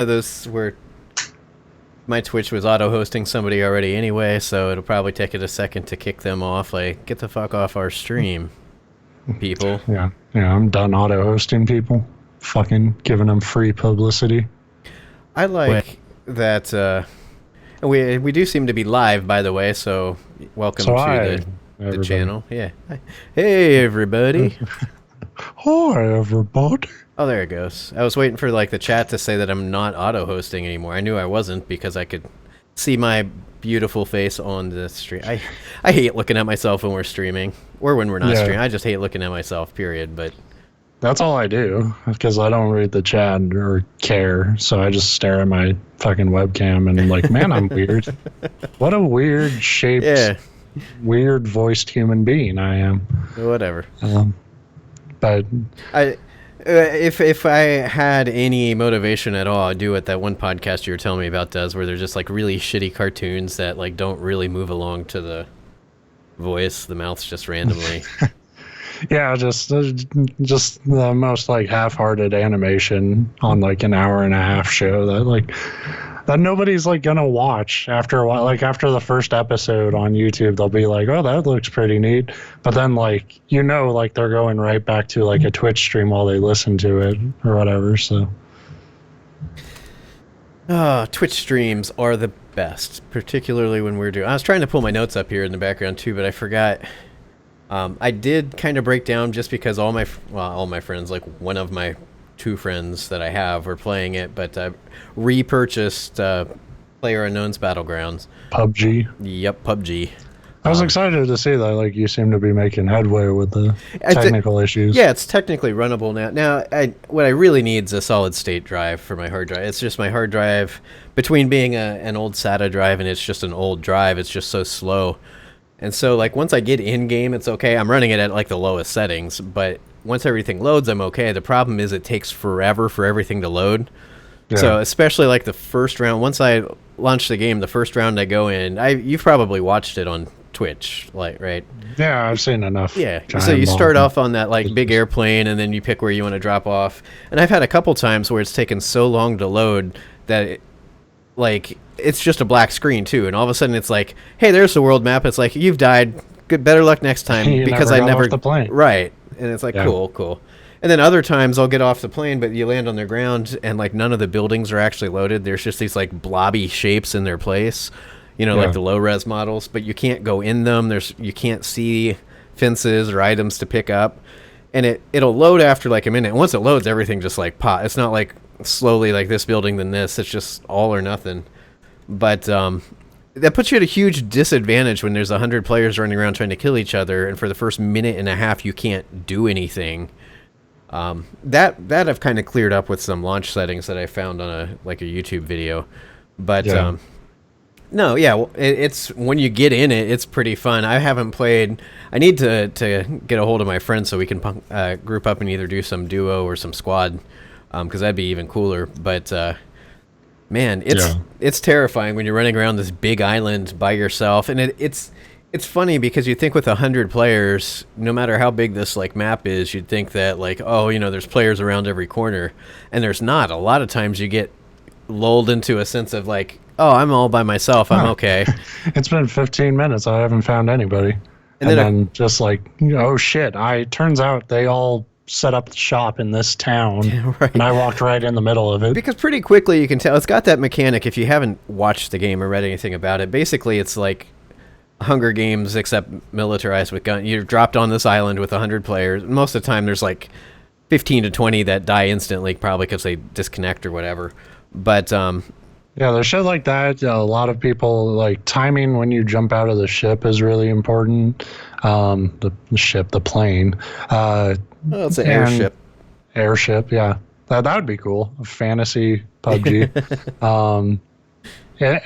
Those were my Twitch was auto-hosting somebody already anyway, so it'll probably take it a second to kick them off. Like, get the fuck off our stream, people. Yeah, I'm done auto-hosting people. Fucking giving them free publicity. I like that. We do seem to be live, by the way. So welcome to the channel. Yeah. Hey everybody. Hi everybody. Oh, there it goes. I was waiting for like the chat to say that I'm not auto-hosting anymore. I knew I wasn't because I could see my beautiful face on the stream. I hate looking at myself when we're streaming or when we're not streaming. I just hate looking at myself. Period. But that's all I do because I don't read the chat or care. So I just stare at my fucking webcam and I'm like, man, I'm weird. What a weird shaped, weird voiced human being I am. Whatever. But if I had any motivation at all, I'd do what that one podcast you were telling me about does, where they're just like really shitty cartoons that like don't really move along to the voice. The mouth's just randomly. Yeah, just the most like half-hearted animation on like an hour and a half show that nobody's like gonna watch after a while. Like after the first episode on YouTube, they'll be like, "Oh, that looks pretty neat," but then like like they're going right back to like a Twitch stream while they listen to it or whatever. So, Twitch streams are the best, particularly when we're doing. I was trying to pull my notes up here in the background too, but I forgot. I did kind of break down just because all my friends, like one of my two friends that I have, were playing it, but I repurchased PlayerUnknown's Battlegrounds. PUBG? Yep, PUBG. I was excited to see that. Like, you seem to be making headway with the technical issues. Yeah, it's technically runnable now. Now, what I really need is a solid-state drive for my hard drive. It's just my hard drive, between being an old SATA drive and it's just an old drive, it's just so slow. And so, like, once I get in-game, it's okay. I'm running it at, like, the lowest settings. But once everything loads, I'm okay. The problem is it takes forever for everything to load. Yeah. So, especially, like, the first round. Once I launch the game, the first round I go in, you've probably watched it on Twitch, like, right? Yeah, I've seen enough. Yeah. So you start off on that, like, big airplane, and then you pick where you want to drop off. And I've had a couple times where it's taken so long to load that it's just a black screen too, and all of a sudden it's like, hey, there's the world map. It's like, you've died. Good, better luck next time. Because I never off the plane. Right. And it's like, cool. And then other times I'll get off the plane, but you land on the ground and like none of the buildings are actually loaded. There's just these like blobby shapes in their place, like the low res models, but you can't go in them. You can't see fences or items to pick up, and it'll load after like a minute. And once it loads, everything just like pop. It's not like slowly like this building then this. It's just all or nothing. But that puts you at a huge disadvantage when there's 100 players running around trying to kill each other, and for the first minute and a half you can't do anything. That I've kind of cleared up with some launch settings that I found on a YouTube video. But it's when you get in it, it's pretty fun. I haven't played. I need to get a hold of my friends so we can group up and either do some duo or some squad, because that'd be even cooler. But man, it's terrifying when you're running around this big island by yourself, and it's funny because you think with 100 players, no matter how big this like map is, you'd think that like, there's players around every corner, and there's not. A lot of times you get lulled into a sense of like, oh, I'm all by myself, I'm okay. It's been 15 minutes, I haven't found anybody, and then just like, oh shit! Turns out they all set up the shop in this town, right. And I walked right in the middle of it. Because pretty quickly you can tell it's got that mechanic. If you haven't watched the game or read anything about it, basically it's like Hunger Games except militarized with guns. You're dropped on this island with 100 players. Most of the time there's like 15 to 20 that die instantly, probably because they disconnect or whatever. But there's shit like that. A lot of people like timing when you jump out of the ship is really important. The plane. It's an airship. Airship, yeah. That would be cool. A fantasy PUBG.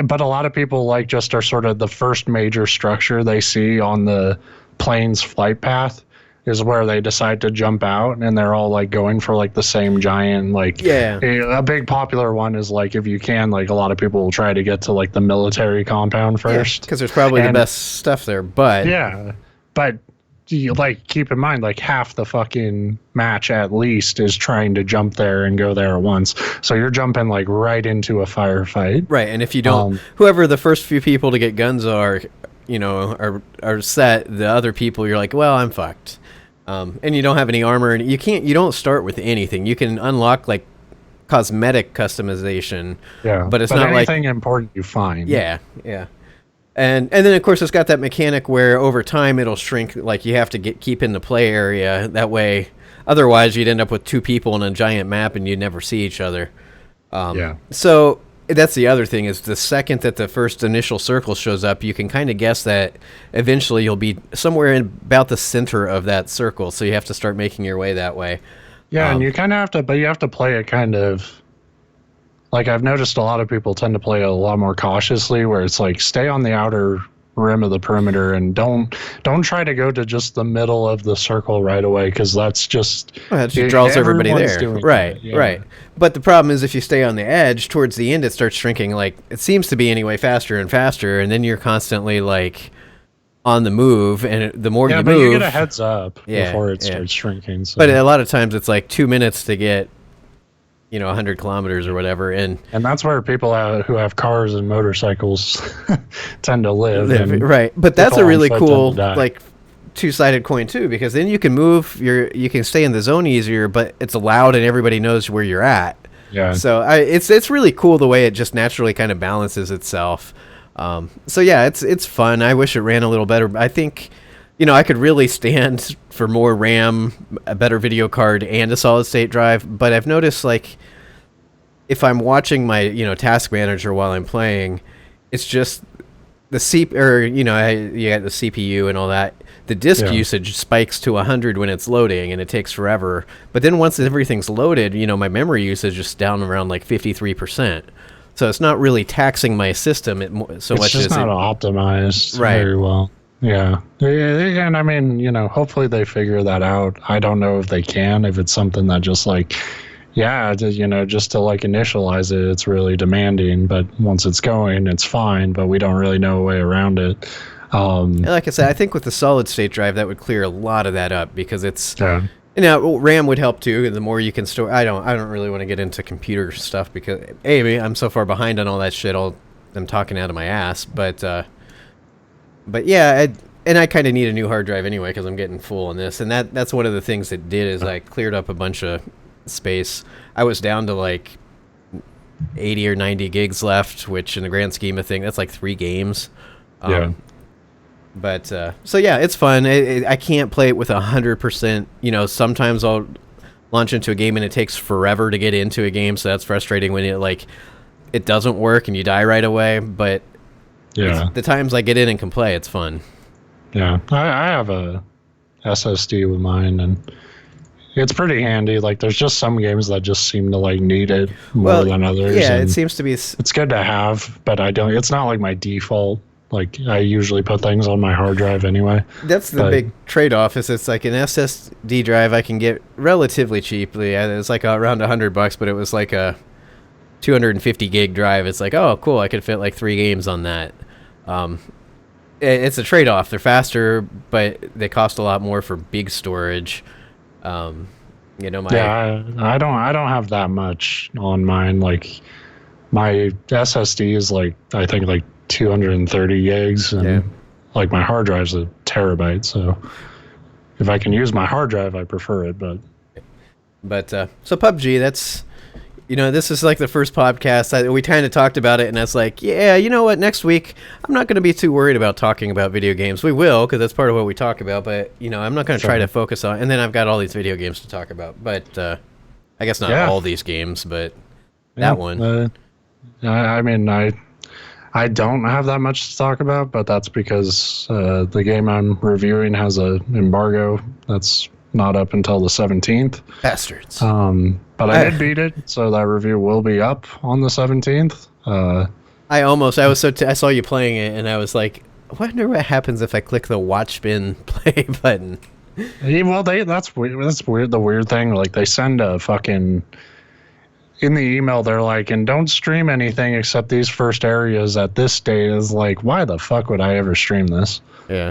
But a lot of people like just are sort of the first major structure they see on the plane's flight path is where they decide to jump out, and they're all like going for like the same giant a big popular one is like, if you can, like a lot of people will try to get to like the military compound first because there's probably the best stuff there, but you like keep in mind like half the fucking match at least is trying to jump there and go there at once. So you're jumping like right into a firefight. Right, and if you don't, whoever the first few people to get guns are, are set. The other people, you're like, well, I'm fucked. And you don't have any armor, and you don't start with anything. You can unlock like cosmetic customization. Yeah, but it's not anything important you find. Yeah. And then of course it's got that mechanic where over time it'll shrink. Like you have to keep in the play area. That way, otherwise you'd end up with two people on a giant map and you'd never see each other. So that's the other thing is the second that the first initial circle shows up, you can kind of guess that eventually you'll be somewhere in about the center of that circle. So you have to start making your way that way. Yeah, and you kind of have to, but you have to play it kind of. Like, I've noticed a lot of people tend to play a lot more cautiously, where it's like, stay on the outer rim of the perimeter and don't try to go to just the middle of the circle right away, because that's just... Well, that draws everybody there. Right. But the problem is if you stay on the edge, towards the end it starts shrinking, like, it seems to be anyway, faster and faster, and then you're constantly, like, on the move, and the more you move... Yeah, but you get a heads up before it starts shrinking. So. But a lot of times it's like 2 minutes to get... 100 kilometers or whatever, and that's where people who have cars and motorcycles tend to live. Right, but that's a really cool like two-sided coin too, because then you can move you can stay in the zone easier, but it's loud and everybody knows where you're at. Yeah. So it's really cool the way it just naturally kind of balances itself. So yeah, it's fun. I wish it ran a little better. I think. I could really stand for more RAM, a better video card, and a solid-state drive. But I've noticed, like, if I'm watching my, task manager while I'm playing, it's just the you got the CPU and all that. The disk usage spikes to 100 when it's loading, and it takes forever. But then once everything's loaded, my memory usage is down around like 53%. So it's not really taxing my system so much as it's just not optimized very well. Yeah, and I mean, hopefully they figure that out. I don't know if they can, if it's something that just like, just to like initialize it, it's really demanding, but once it's going, it's fine, but we don't really know a way around it. Like I said, I think with the solid state drive, that would clear a lot of that up, because it's, RAM would help too. The more you can store, I don't really want to get into computer stuff, because I'm so far behind on all that shit. I'm talking out of my ass, But yeah, I kind of need a new hard drive anyway, because I'm getting full on this. And that's one of the things it did, is I cleared up a bunch of space. I was down to like 80 or 90 gigs left, which in the grand scheme of things, that's like 3 games. But so yeah, it's fun. I can't play it with 100%. Sometimes I'll launch into a game and it takes forever to get into a game, so that's frustrating when it doesn't work and you die right away. But the times I get in and can play, it's fun. Yeah, I have a SSD with mine, and it's pretty handy. Like, there's just some games that just seem to like need it more than others. Yeah, it seems to be. It's good to have, but I don't. It's not like my default. Like, I usually put things on my hard drive anyway. That's the big trade-off. Is it's like an SSD drive I can get relatively cheaply. It's like around $100, but it was like a 250 gig drive. It's like, oh, cool, I could fit like 3 games on that. It's a trade-off. They're faster, but they cost a lot more for big storage. I don't have that much on mine. Like, my SSD is like, I think like 230 gigs, and like my hard drive's a terabyte. So if I can use my hard drive, I prefer it. But so PUBG, that's. This is like the first podcast. We kind of talked about it, and it's like, yeah, you know what? Next week, I'm not going to be too worried about talking about video games. We will, because that's part of what we talk about. But I'm not going to try to focus on. And then I've got all these video games to talk about. But I guess not all these games, but that one. I mean, I don't have that much to talk about, but that's because the game I'm reviewing has an embargo that's not up until the 17th. Bastards. But I did beat it, so that review will be up on the 17th. I saw you playing it, and I was like, I wonder what happens if I click the watch spin play button. Well, that's weird. That's weird. The weird thing, like, they send a fucking... In the email, they're like, and don't stream anything except these first areas at this date. Is like, why the fuck would I ever stream this? Yeah.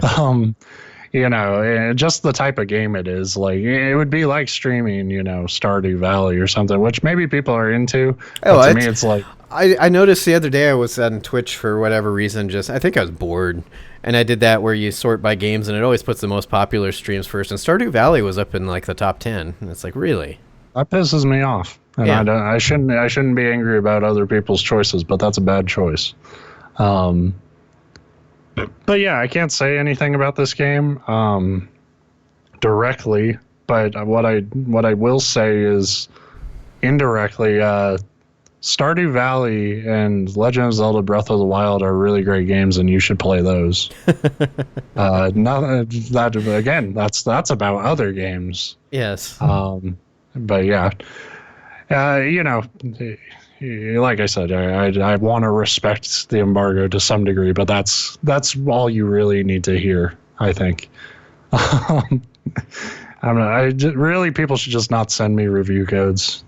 just the type of game it is. Like, it would be like streaming, Stardew Valley or something, which maybe people are into. But to me, it's like, I noticed the other day I was on Twitch for whatever reason. I think I was bored, and I did that where you sort by games, and it always puts the most popular streams first. And Stardew Valley was up in like the top 10. And it's like, really? That pisses me off, and I shouldn't be angry about other people's choices, but that's a bad choice. But yeah, I can't say anything about this game directly, but what I will say is indirectly. Stardew Valley and Legend of Zelda Breath of the Wild are really great games, and you should play those. That's about other games. Yes. But yeah, like I said, I want to respect the embargo to some degree, but that's all you really need to hear, I think. Really, people should just not send me review codes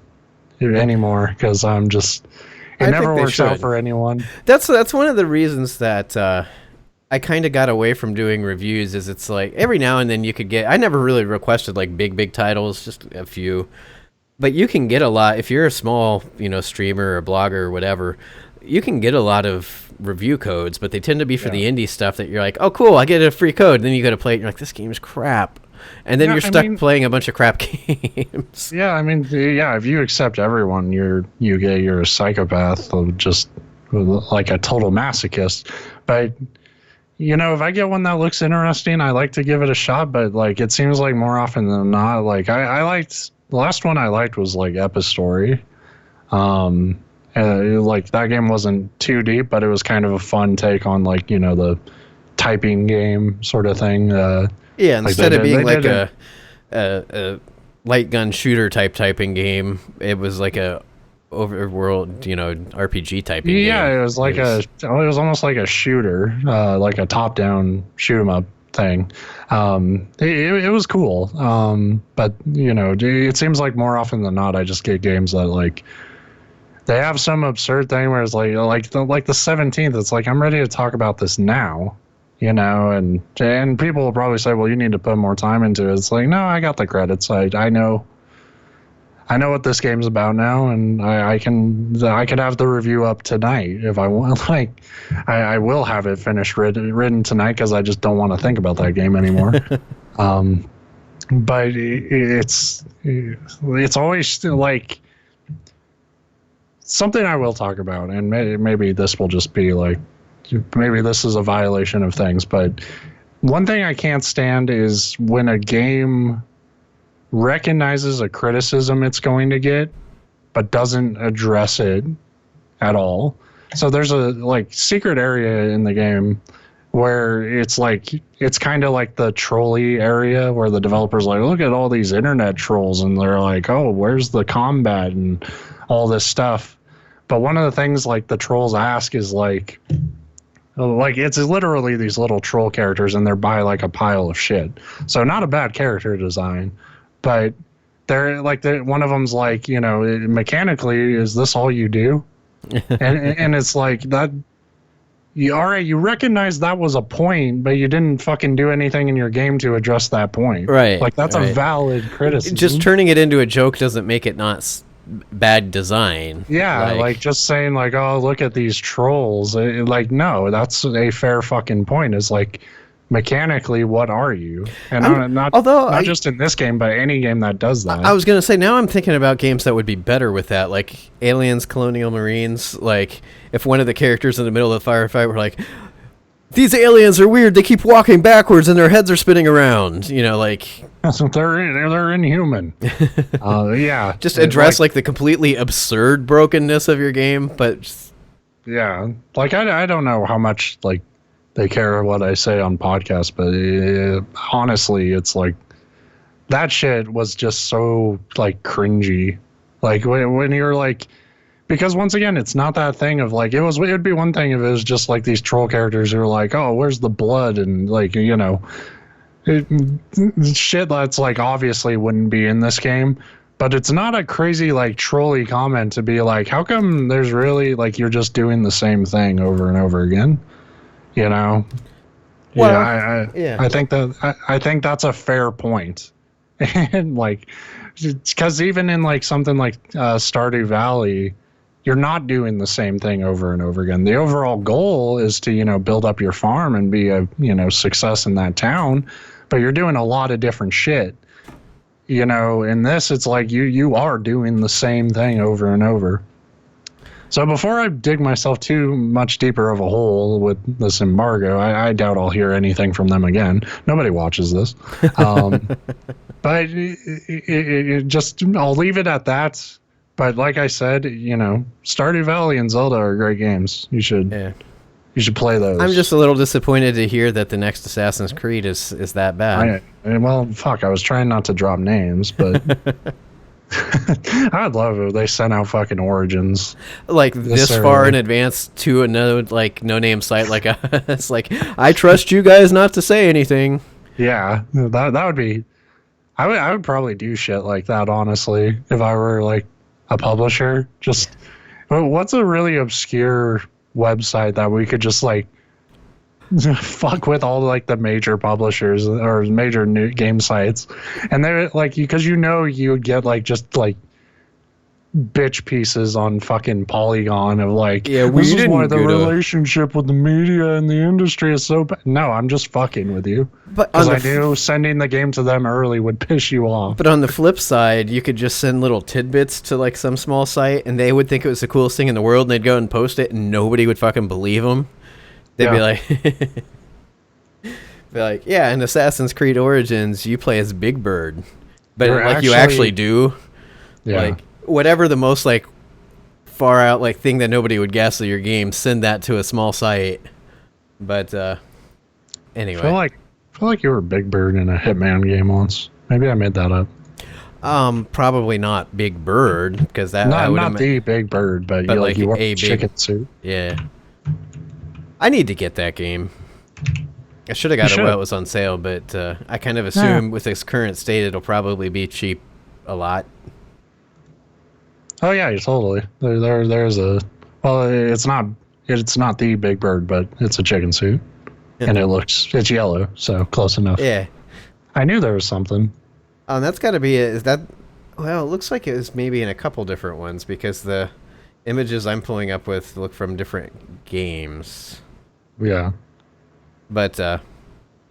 anymore, because it never works out for anyone. That's one of the reasons that I kind of got away from doing reviews. Is it's like every now and then you could get. I never really requested like big titles, just a few, but you can get a lot if you're a small streamer or blogger or whatever. You can get a lot of review codes, but they tend to be for the indie stuff that you're like, oh cool, I get a free code. And then you go to play it, and you're like, this game's crap. And then you're stuck playing a bunch of crap games. Yeah, if you accept everyone, you're a psychopath, just like a total masochist. But if I get one that looks interesting, I like to give it a shot. But like, it seems like more often than not, like I liked the last one I liked was like Epistory. Like that game wasn't too deep, but it was kind of a fun take on like the typing game sort of thing. Yeah, instead of being like a light gun shooter type typing game, it was like a overworld, RPG typing game. Yeah, it was like it was almost like a shooter, like a top-down shoot 'em up thing. It was cool. But it seems like more often than not, I just get games that like they have some absurd thing where it's like the 17th. It's like, I'm ready to talk about this now. And people will probably say, well, you need to put more time into it. It's like, no, I got the credits. I know what this game's about now, and I could have the review up tonight if I want. Like, I will have it finished written tonight, because I just don't want to think about that game anymore. But it's always still like something I will talk about, and maybe this will just be like, maybe this is a violation of things, but one thing I can't stand is when a game recognizes a criticism it's going to get, but doesn't address it at all. So there's a like secret area in the game where it's kind of like the trolley area where the developers like, look at all these internet trolls, and they're like, oh, where's the combat and all this stuff. But one of the things like the trolls ask is like it's literally these little troll characters, and they're by like a pile of shit. So not a bad character design, but they're like, one of them's like, mechanically, is this all you do? and it's like that. You recognize that was a point, but you didn't fucking do anything in your game to address that point. Right. Like, that's a valid criticism. Just turning it into a joke doesn't make it not bad design. Yeah, like just saying like, oh, look at these trolls. No, that's a fair fucking point. It's like, mechanically, what are you? And not just in this game, but any game that does that. I was gonna say, now I'm thinking about games that would be better with that, like Aliens, Colonial Marines. Like, if one of the characters in the middle of the firefight were like, these aliens are weird, they keep walking backwards and their heads are spinning around, like they're inhuman. Yeah, just address like the completely absurd brokenness of your game. But yeah, like I don't know how much like they care what I say on podcasts, but honestly, it's like that shit was just so like cringy. Like when you're like, because once again, it's not that thing of like, it would be one thing if it was just like these troll characters who are like, oh, where's the blood? And like, shit that's like obviously wouldn't be in this game. But it's not a crazy like trolly comment to be like, how come there's really like, you're just doing the same thing over and over again? Well, yeah. I think that I think that's a fair point. And like, because even in like something like Stardew Valley, you're not doing the same thing over and over again. The overall goal is to, build up your farm and be a, success in that town, but you're doing a lot of different shit. In this, it's like you are doing the same thing over and over. So before I dig myself too much deeper of a hole with this embargo, I doubt I'll hear anything from them again. Nobody watches this. But I'll leave it at that. But like I said, Stardew Valley and Zelda are great games. You should play those. I'm just a little disappointed to hear that the next Assassin's Creed is that bad. Well, fuck, I was trying not to drop names, but I'd love it if they sent out fucking Origins. Like this far in advance to a no-name site like us. Like, I trust you guys not to say anything. Yeah, that would be... I would probably do shit like that, honestly, if I were like a publisher. Just, what's a really obscure website that we could just like fuck with all like the major publishers or major new game sites, and they're like, because you would get like just like bitch pieces on fucking Polygon of like, this is why the relationship with the media and the industry is so bad. No, I'm just fucking with you. Because I knew sending the game to them early would piss you off. But on the flip side, you could just send little tidbits to like some small site, and they would think it was the coolest thing in the world, and they'd go and post it, and nobody would fucking believe them. They'd be like, yeah, in Assassin's Creed Origins, you play as Big Bird, but you actually do. Yeah. Like, whatever the most like far out like thing that nobody would guess of your game, send that to a small site. But anyway, I feel like you were Big Bird in a Hitman game once. Maybe I made that up. Probably not Big Bird, because that not the Big Bird, but you wore a chicken suit. Yeah, I need to get that game. I should have got it while it was on sale, but I kind of assume with its current state it'll probably be cheap a lot. Oh yeah, totally. There's a it's not the Big Bird, but it's a chicken suit, and it's yellow, so close enough. Yeah, I knew there was something. That's got to be it. Is that? Well, it looks like it was maybe in a couple different ones, because the images I'm pulling up with look from different games. Yeah. But yeah,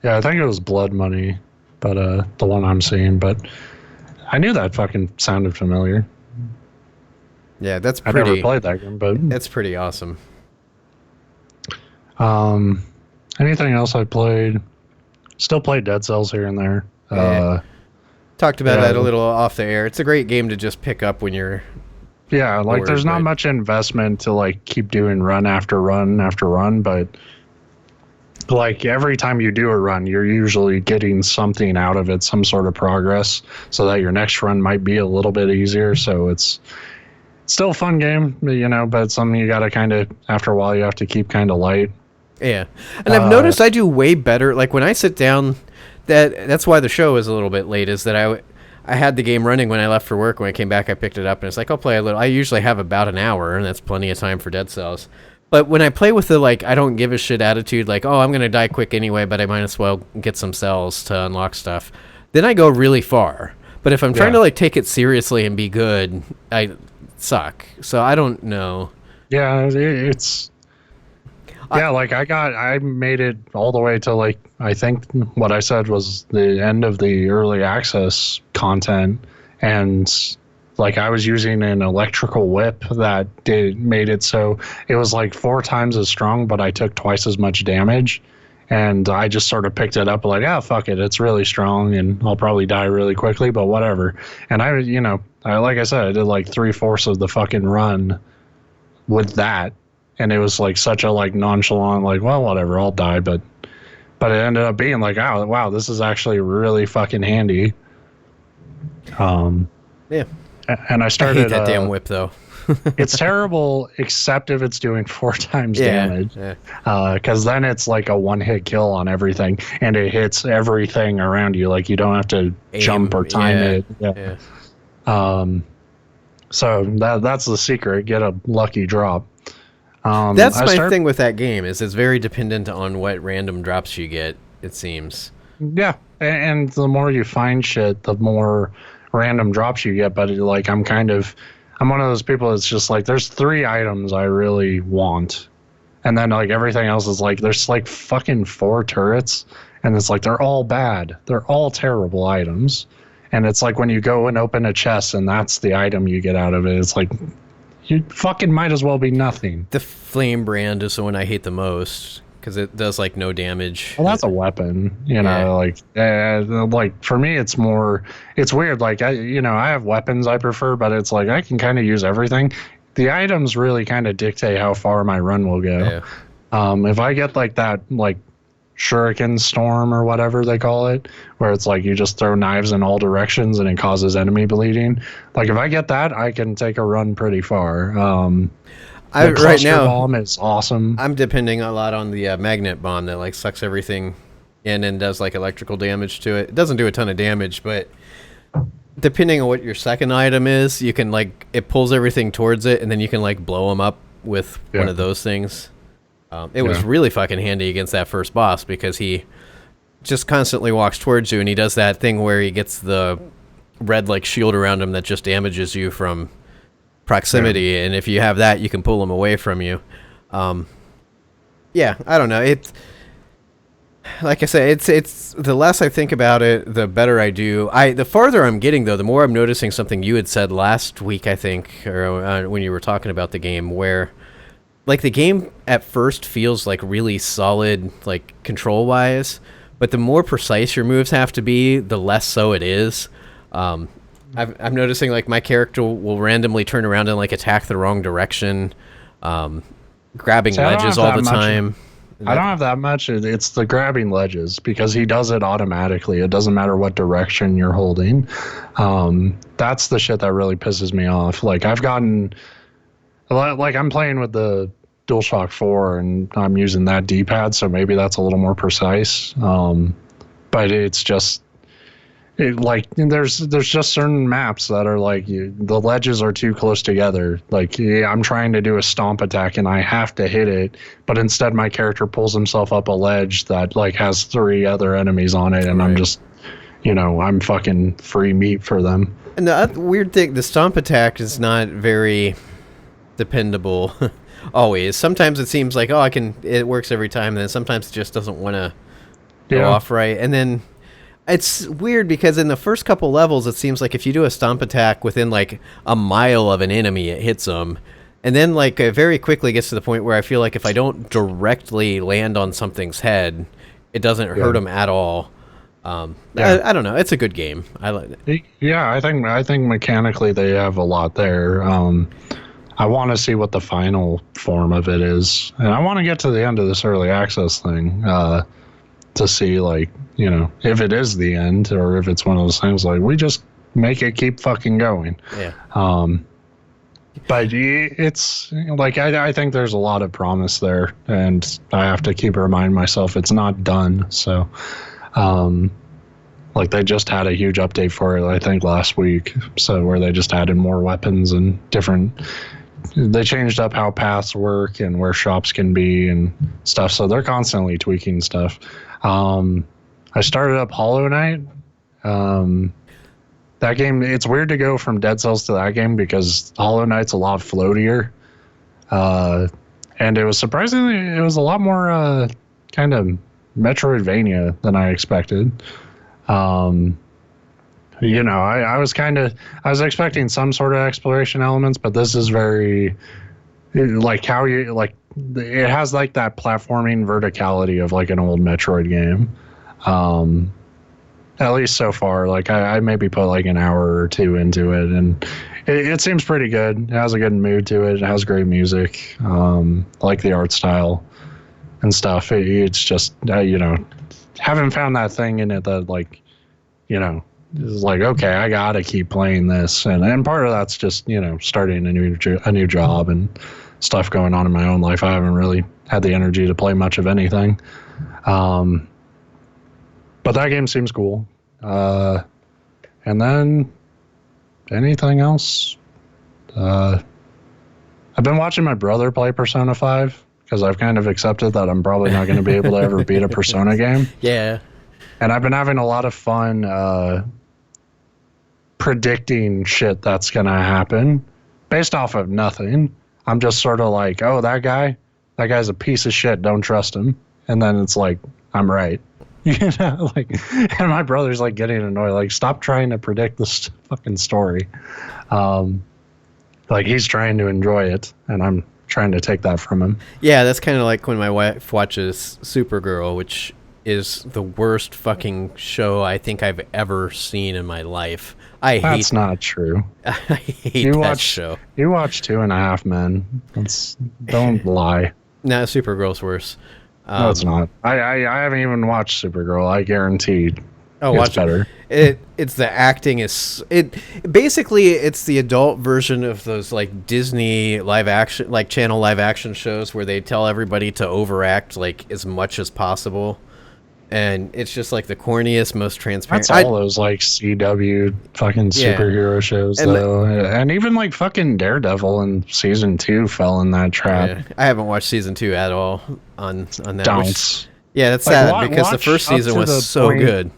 I think it was Blood Money, but the one I'm seeing. But I knew that fucking sounded familiar. Yeah, that's pretty. I never played that game, but that's pretty awesome. Anything else I played? Still play Dead Cells here and there. Yeah. Talked about that a little off the air. It's a great game to just pick up when you're. Yeah, like bored, there's not much investment to like keep doing run after run after run, but like every time you do a run, you're usually getting something out of it, some sort of progress, so that your next run might be a little bit easier. So it's still a fun game, but it's something you got to kind of, after a while, you have to keep kind of light. Yeah. And I've noticed I do way better. Like when I sit down, that's why the show is a little bit late, is that I had the game running when I left for work. When I came back, I picked it up, and it's like, I'll play a little. I usually have about an hour, and that's plenty of time for Dead Cells. But when I play with the, like, I don't give a shit attitude, like, oh, I'm going to die quick anyway, but I might as well get some cells to unlock stuff, then I go really far. But if I'm trying to, like, take it seriously and be good, I suck. So I don't know. Yeah, it's... Yeah, like, I made it all the way to, like, I think what I said was the end of the early access content, and... like I was using an electrical whip that made it so it was like 4 times as strong, but I took twice as much damage. And I just sort of picked it up like, fuck it, it's really strong, and I'll probably die really quickly, but whatever. And I like I said, I did like 3/4 of the fucking run with that, and it was like such a like nonchalant, like, well, whatever, I'll die, but it ended up being like, oh wow, this is actually really fucking handy. Yeah. And I started. I hate that damn whip, though. It's terrible, except if it's doing 4 times damage. Because then it's like a one-hit kill on everything, and it hits everything around you. Like you don't have to jump or time it. Yeah. So that's the secret. Get a lucky drop. That's my thing with that game, is it's very dependent on what random drops you get, it seems. Yeah, and the more you find shit, the more random drops you get. But like, I'm one of those people that's just like, there's 3 items I really want, and then like everything else is like, there's like fucking 4 turrets, and it's like they're all bad, they're all terrible items, and it's like when you go and open a chest and that's the item you get out of it, it's like, you fucking might as well be nothing. The flame brand is the one I hate the most, because it does like no damage. Well, that's a weapon, you know. Like for me, it's weird. Like I have weapons I prefer, but it's like I can kind of use everything. The items really kind of dictate how far my run will go. Yeah. If I get like that, like shuriken storm or whatever they call it, where it's like you just throw knives in all directions and it causes enemy bleeding. Like if I get that, I can take a run pretty far. Right now, bomb is awesome. I'm depending a lot on the magnet bomb that like sucks everything in and does like electrical damage to it. It doesn't do a ton of damage, but depending on what your second item is, you can like, it pulls everything towards it, and then you can like blow them up with one of those things. It was really fucking handy against that first boss, because he just constantly walks towards you, and he does that thing where he gets the red like shield around him that just damages you from proximity, and if you have that, you can pull him away from you. Yeah, I don't know. It's like I say, it's the less I think about it, the better I do. The farther I'm getting, though, the more I'm noticing something you had said last week, I think, or when you were talking about the game, where like the game at first feels like really solid, like control wise, but the more precise your moves have to be, the less so it is. I'm noticing like my character will randomly turn around and like attack the wrong direction, grabbing ledges all the time. I don't have that much. It's the grabbing ledges, because he does it automatically. It doesn't matter what direction you're holding. That's the shit that really pisses me off. Like I'm playing with the DualShock 4 and I'm using that D-pad, so maybe that's a little more precise. But it's just, there's just certain maps that are like, the ledges are too close together. Like I'm trying to do a stomp attack and I have to hit it, but instead my character pulls himself up a ledge that like has 3 other enemies on it, and I'm just, I'm fucking free meat for them. And the weird thing, the stomp attack is not very dependable always. Sometimes it seems like, it works every time, and then sometimes it just doesn't want to go off right. And then it's weird, because in the first couple levels, it seems like if you do a stomp attack within like a mile of an enemy, it hits them. And then like it very quickly gets to the point where I feel like if I don't directly land on something's head, it doesn't hurt them at all. I don't know. It's a good game. I like it. Yeah, I think mechanically they have a lot there. I want to see what the final form of it is, and I want to get to the end of this early access thing to see, like, if it is the end, or if it's one of those things like we just make it keep fucking going. Yeah. But it's like I think there's a lot of promise there, and I have to keep reminding myself it's not done. So, like they just had a huge update for it, I think last week. So where they just added more weapons and different. They changed up how paths work and where shops can be and stuff. So they're constantly tweaking stuff. I started up Hollow Knight. That game, it's weird to go from Dead Cells to that game, because Hollow Knight's a lot floatier. And it was a lot more kind of Metroidvania than I expected. I was expecting some sort of exploration elements, but this is very like how you like, it has like that platforming verticality of like an old Metroid game. At least so far. Like I maybe put like an hour or 2 into it, and it seems pretty good. It has a good mood to it. It has great music. I like the art style and stuff. It's just haven't found that thing in it that like, it's like, okay, I gotta keep playing this, and part of that's just starting a new job and stuff going on in my own life. I haven't really had the energy to play much of anything, but that game seems cool. And then anything else? I've been watching my brother play Persona 5 because I've kind of accepted that I'm probably not going to be able to ever beat a Persona game. Yeah. And I've been having a lot of fun predicting shit that's going to happen based off of nothing. I'm just sort of like, oh, that guy's a piece of shit. Don't trust him. And then it's like, I'm right. You know, like, and my brother's like getting annoyed. Like, stop trying to predict this fucking story. Like, he's trying to enjoy it, and I'm trying to take that from him. Yeah, that's kind of like when my wife watches Supergirl, which is the worst fucking show I think I've ever seen in my life. That's not true. I hate that show. You watch 2.5 Men. Don't lie. No, Supergirl's worse. No, it's not. I haven't even watched Supergirl. I guarantee. Watch better. It's the acting is basically it's the adult version of those like Disney live action, like channel live action shows where they tell everybody to overact like as much as possible. And it's just like the corniest, most transparent. That's all those like CW fucking superhero shows, though. And even like fucking Daredevil in season 2 fell in that trap. Yeah, I haven't watched season 2 at all on that. Don't. That's sad because the first season was so good.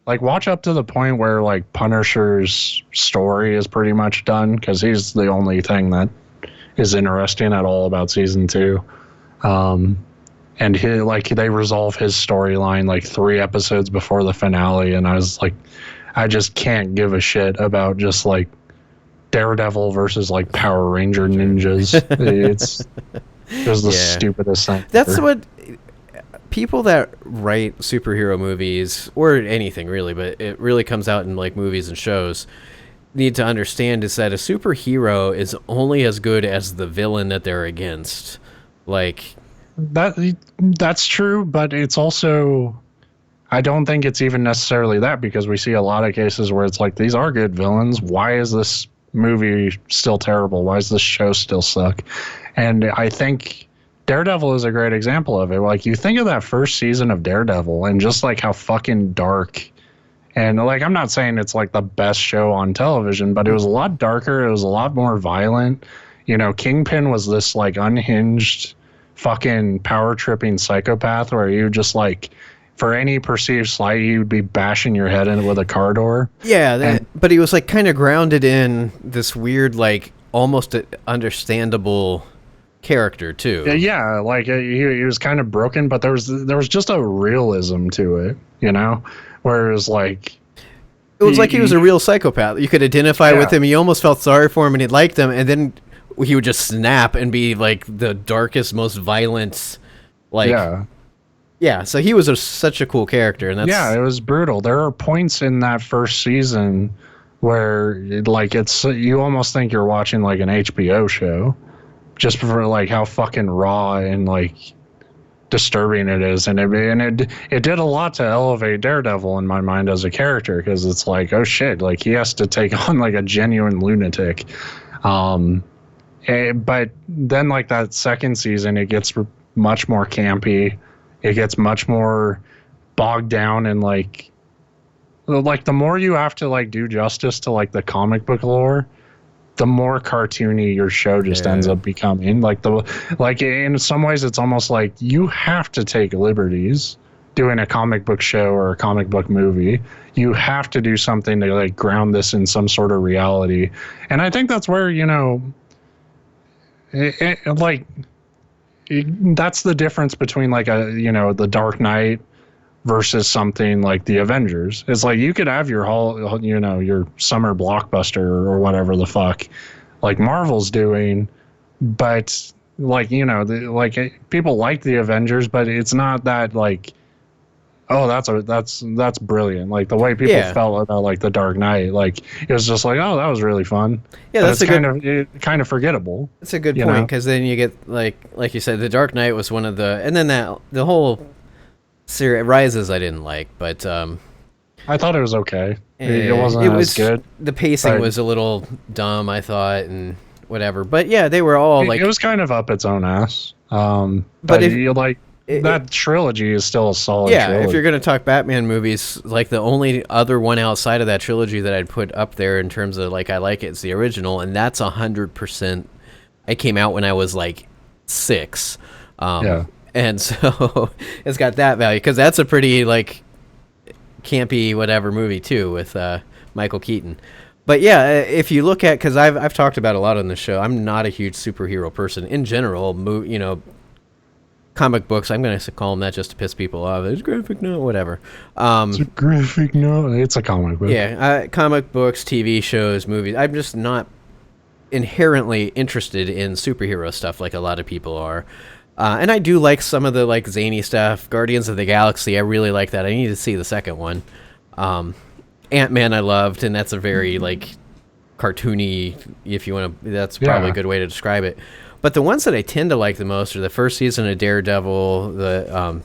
Like, watch up to the point where like Punisher's story is pretty much done because he's the only thing that is interesting at all about season 2. And they resolve his storyline like 3 episodes before the finale, and I was like, I just can't give a shit about just like Daredevil versus like Power Ranger ninjas. It was the stupidest thing. That's what people that write superhero movies or anything really, but it really comes out in like movies and shows, need to understand is that a superhero is only as good as the villain that they're against. Like. That's true, but it's also, I don't think it's even necessarily that, because we see a lot of cases where it's like, these are good villains. Why is this movie still terrible? Why does this show still suck? And I think Daredevil is a great example of it. Like, you think of that first season of Daredevil and just like how fucking dark, and like, I'm not saying it's like the best show on television, but it was a lot darker. It was a lot more violent. You know, Kingpin was this like unhinged fucking power tripping psychopath where you just like, for any perceived slight, you'd be bashing your head in with a car door. Yeah, but he was like kind of grounded in this weird, like almost understandable character too. Yeah, like he was kind of broken, but there was just a realism to it, you know, whereas like. It was like he was a real psychopath. You could identify with him. You almost felt sorry for him and he liked him, and then he would just snap and be like the darkest, most violent, like so he was such a cool character, and that's it was brutal. There are points in that first season where like you almost think you're watching like an HBO show, just for like how fucking raw and like disturbing it is, and it did a lot to elevate Daredevil in my mind as a character, because it's like, oh shit, like he has to take on like a genuine lunatic. But then like that second season, it gets much more campy. It gets much more bogged down, and like the more you have to like do justice to like the comic book lore, the more cartoony your show just ends up becoming. Like in some ways, it's almost like you have to take liberties doing a comic book show or a comic book movie. You have to do something to like ground this in some sort of reality, and I think that's where, you know. That's the difference between like the Dark Knight versus something like the Avengers. It's like you could have your your summer blockbuster or whatever the fuck like Marvel's doing, but like, people like the Avengers, but it's not that like, oh, that's brilliant. Like the way people felt about like the Dark Knight, like it was just like, oh, that was really fun. Yeah, but that's kind of forgettable. That's a good point, because then you get like you said, the Dark Knight was one of and then the whole series Rises I didn't like, but I thought it was okay. It wasn't as good. The pacing was a little dumb, I thought, and whatever. But yeah, they were all like, it was kind of up its own ass. But if you like. That trilogy is still a solid trilogy. If you're going to talk Batman movies, like the only other one outside of that trilogy that I'd put up there in terms of like I like it is the original, and that's 100% it came out when I was like 6. Yeah. And so it's got that value because that's a pretty like campy whatever movie too with Michael Keaton. But yeah, if you look at, because I've talked about a lot on the show, I'm not a huge superhero person in general. You know, comic books, I'm going to call them that just to piss people off. It's graphic novel, whatever. It's a graphic novel. It's a comic book. Yeah, comic books, TV shows, movies. I'm just not inherently interested in superhero stuff like a lot of people are. And I do like some of the like zany stuff. Guardians of the Galaxy, I really like that. I need to see the second one. Ant-Man I loved, and that's a very like cartoony, if you want to, that's probably a good way to describe it. But the ones that I tend to like the most are the first season of Daredevil, the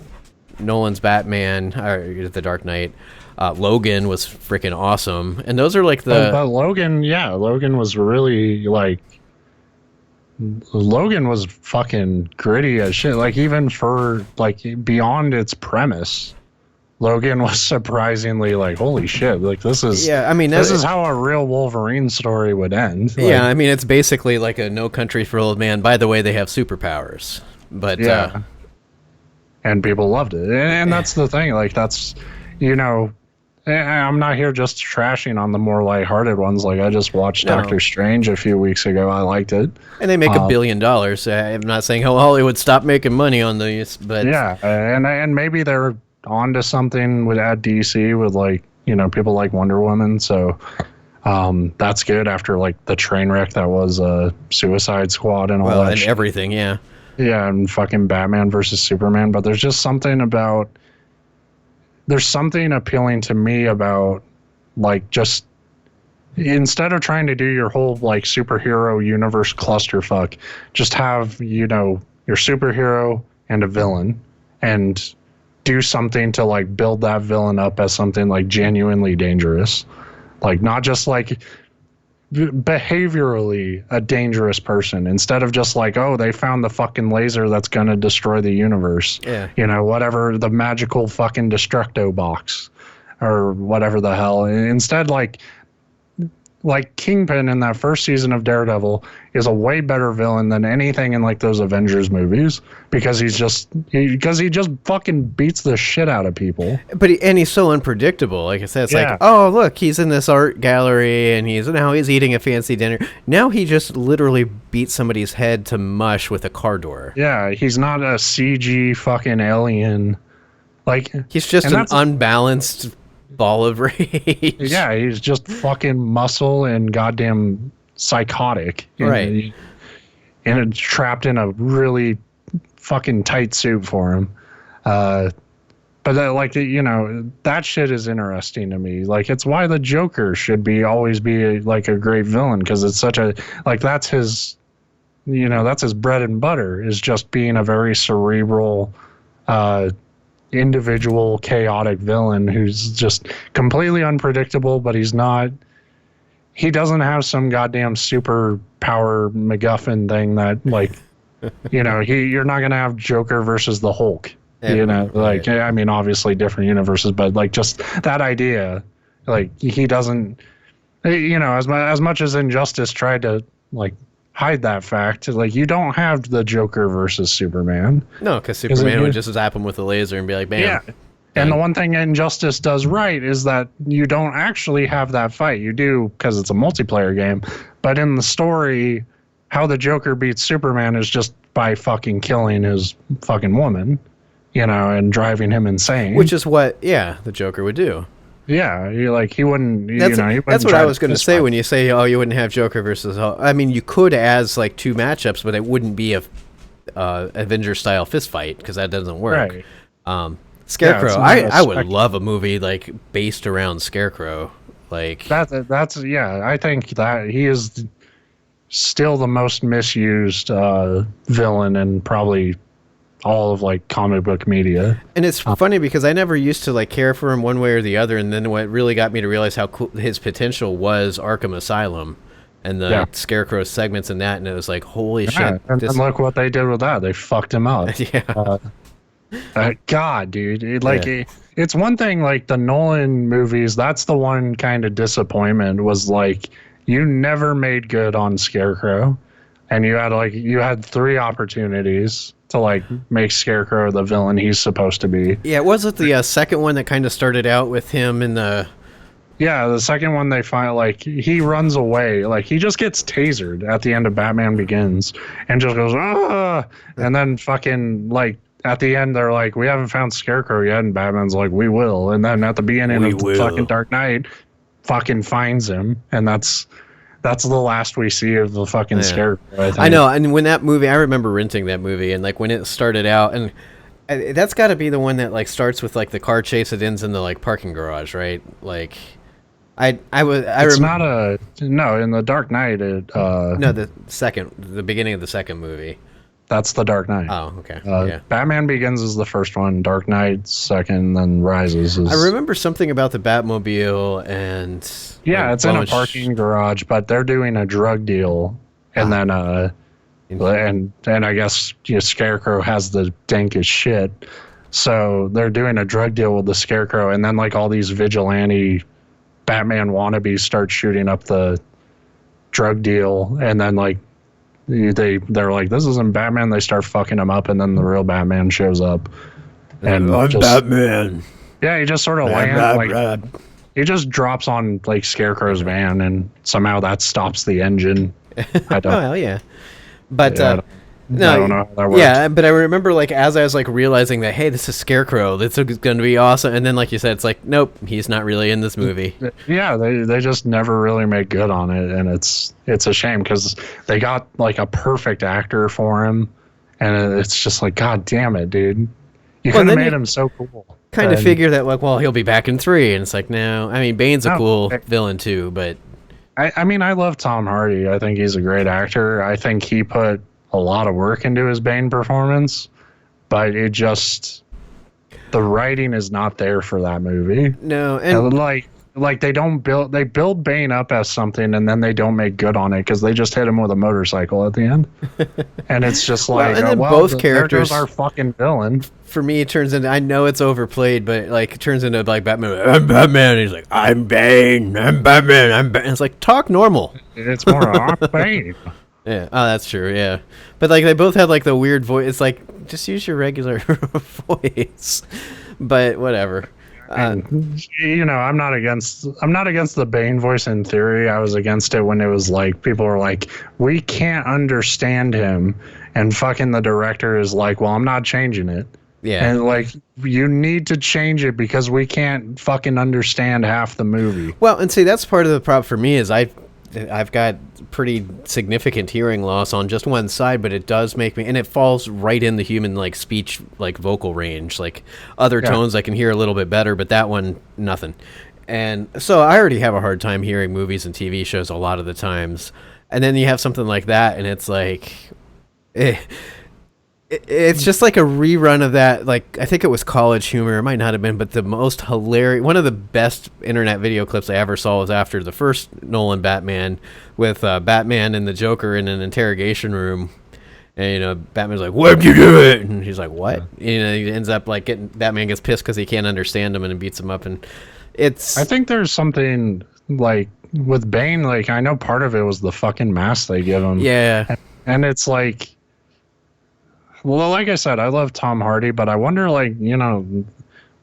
Nolan's Batman, or The Dark Knight. Logan was freaking awesome, and those are like the. But Logan was really like. Logan was fucking gritty as shit. Like even for like beyond its premise, Logan was surprisingly like, holy shit! Like this is I mean this is how a real Wolverine story would end. Like, yeah, I mean it's basically like a No Country for Old Men. By the way, they have superpowers, but and people loved it, and that's the thing. Like that's, you know, I'm not here just trashing on the more lighthearted ones. Like I just watched Doctor Strange a few weeks ago. I liked it, and they make $1 billion. I'm not saying Hollywood stop making money on these, but yeah, and maybe they're onto something with at DC with like, you know, people like Wonder Woman. So that's good after like the train wreck that was Suicide Squad and all that and shit. Everything, yeah, and fucking Batman versus Superman. But there's just something about. There's something appealing to me about like just instead of trying to do your whole like superhero universe clusterfuck, just have, you know, your superhero and a villain and do something to like build that villain up as something like genuinely dangerous. Like not just like behaviorally a dangerous person, instead of just like, oh, they found the fucking laser that's gonna destroy the universe. Yeah. You know, whatever, the magical fucking destructo box or whatever the hell. Instead, like Kingpin in that first season of Daredevil is a way better villain than anything in like those Avengers movies because he just fucking beats the shit out of people. But he's so unpredictable. Like I said, it's like, oh look, he's in this art gallery and he's eating a fancy dinner. Now he just literally beats somebody's head to mush with a car door. Yeah, he's not a CG fucking alien. Like he's just an unbalanced ball of rage. Yeah, he's just fucking muscle and goddamn psychotic. Right. And trapped in a really fucking tight suit for him. But like, you know, that shit is interesting to me. Like, it's why the Joker should always be like a great villain, because it's such a, like, that's his, you know, that's his bread and butter, is just being a very cerebral, individual chaotic villain who's just completely unpredictable, but he doesn't have some goddamn super power MacGuffin thing that, like, you know, you're not gonna have Joker versus the Hulk, you know, like, I mean, obviously different universes, but like just that idea, like, he doesn't, you know, as much as Injustice tried to like hide that fact, like, you don't have the Joker versus Superman. No, because Superman would just zap him with a laser and be like, bam. Yeah. And the one thing Injustice does right is that you don't actually have that fight. You do because it's a multiplayer game. But in the story, how the Joker beats Superman is just by fucking killing his fucking woman, you know, and driving him insane. Which is what, the Joker would do. Yeah, he wouldn't. That's what I was going to say when you say, "Oh, you wouldn't have Joker versus." I mean, you could as like two matchups, but it wouldn't be a Avengers style fist fight because that doesn't work. Right. Scarecrow, I would love a movie like based around Scarecrow. Like that's I think that he is still the most misused villain in probably all of like comic book media. And it's funny because I never used to like care for him one way or the other, and then what really got me to realize how cool his potential was Arkham Asylum and the Scarecrow segments in that, and it was like, holy shit. And look what they did with that. They fucked him up. Yeah. God, dude. It's one thing, like the Nolan movies, that's the one kind of disappointment was like, you never made good on Scarecrow. and you had 3 opportunities to like make Scarecrow the villain he's supposed to be. Yeah, was it the second one that kind of started out with him in the... Yeah, the second one they find like he runs away, like he just gets tasered at the end of Batman Begins and just goes ah, and then fucking like at the end they're like, we haven't found Scarecrow yet, and Batman's like, we will, and then at the beginning of the fucking Dark Knight, fucking finds him, and that's the last we see of the fucking Scarecrow. I think. I know, and when that movie, I remember renting that movie, and like when it started out, and that's got to be the one that like starts with like the car chase that ends in the like parking garage, right? Like. It's not a no in the Dark Knight. No, the beginning of the second movie. That's the Dark Knight. Oh, okay. Yeah. Batman Begins is the first one. Dark Knight second, then Rises. I remember something about the Batmobile and it's in a parking garage, but they're doing a drug deal, and then and I guess Scarecrow has the dankest shit, so they're doing a drug deal with the Scarecrow, and then like all these vigilante Batman wannabes start shooting up the drug deal, and then like they're like, this isn't Batman. They start fucking him up, and then the real Batman shows up. And I'm Batman. Yeah, he just sort of lands he just drops on like Scarecrow's van, and somehow that stops the engine. I don't. Oh hell yeah! But no, I don't know how that works. Yeah, but I remember like as I was like realizing that, hey, this is Scarecrow, this is going to be awesome, and then like you said, it's like, nope, he's not really in this movie. Yeah, they just never really make good on it, and it's a shame because they got like a perfect actor for him, and it's just like, god damn it, dude, you could have made him so cool. Kind of figure that like, well, he'll be back in 3, and it's like, no, I mean, Bane's a cool villain too, but I mean, I love Tom Hardy. I think he's a great actor. I think he put a lot of work into his Bane performance, but it just, the writing is not there for that movie. No, and like they build Bane up as something, and then they don't make good on it because they just hit him with a motorcycle at the end, and it's just like, both characters are fucking villain. For me, it turns into, I know it's overplayed, but like it turns into like Batman. I'm Batman. And he's like, I'm Bane. I'm Batman. I'm Bane. It's like, talk normal. It's more I'm Bane. Yeah. Oh, that's true. Yeah. But like they both had like the weird voice. It's like, just use your regular voice. But whatever. I'm not against the Bane voice in theory. I was against it when it was like people were like, we can't understand him, and fucking the director is like, well, I'm not changing it. Yeah. And like, you need to change it because we can't fucking understand half the movie. Well, and see, that's part of the problem for me is I've got pretty significant hearing loss on just one side, but it does make me, and it falls right in the human like speech, like vocal range, like other tones I can hear a little bit better, but that one, nothing. And so I already have a hard time hearing movies and TV shows a lot of the times. And then you have something like that, and it's like, it's just like a rerun of that. Like, I think it was College Humor. It might not have been, but the most hilarious, one of the best internet video clips I ever saw was after the first Nolan Batman with Batman and the Joker in an interrogation room. And, Batman's like, what'd you do it? And he's like, what? He ends up like Batman gets pissed because he can't understand him and beats him up. And I think there's something like with Bane, like I know part of it was the fucking mask they give him. Yeah. And it's like, well, like I said, I love Tom Hardy, but I wonder, like,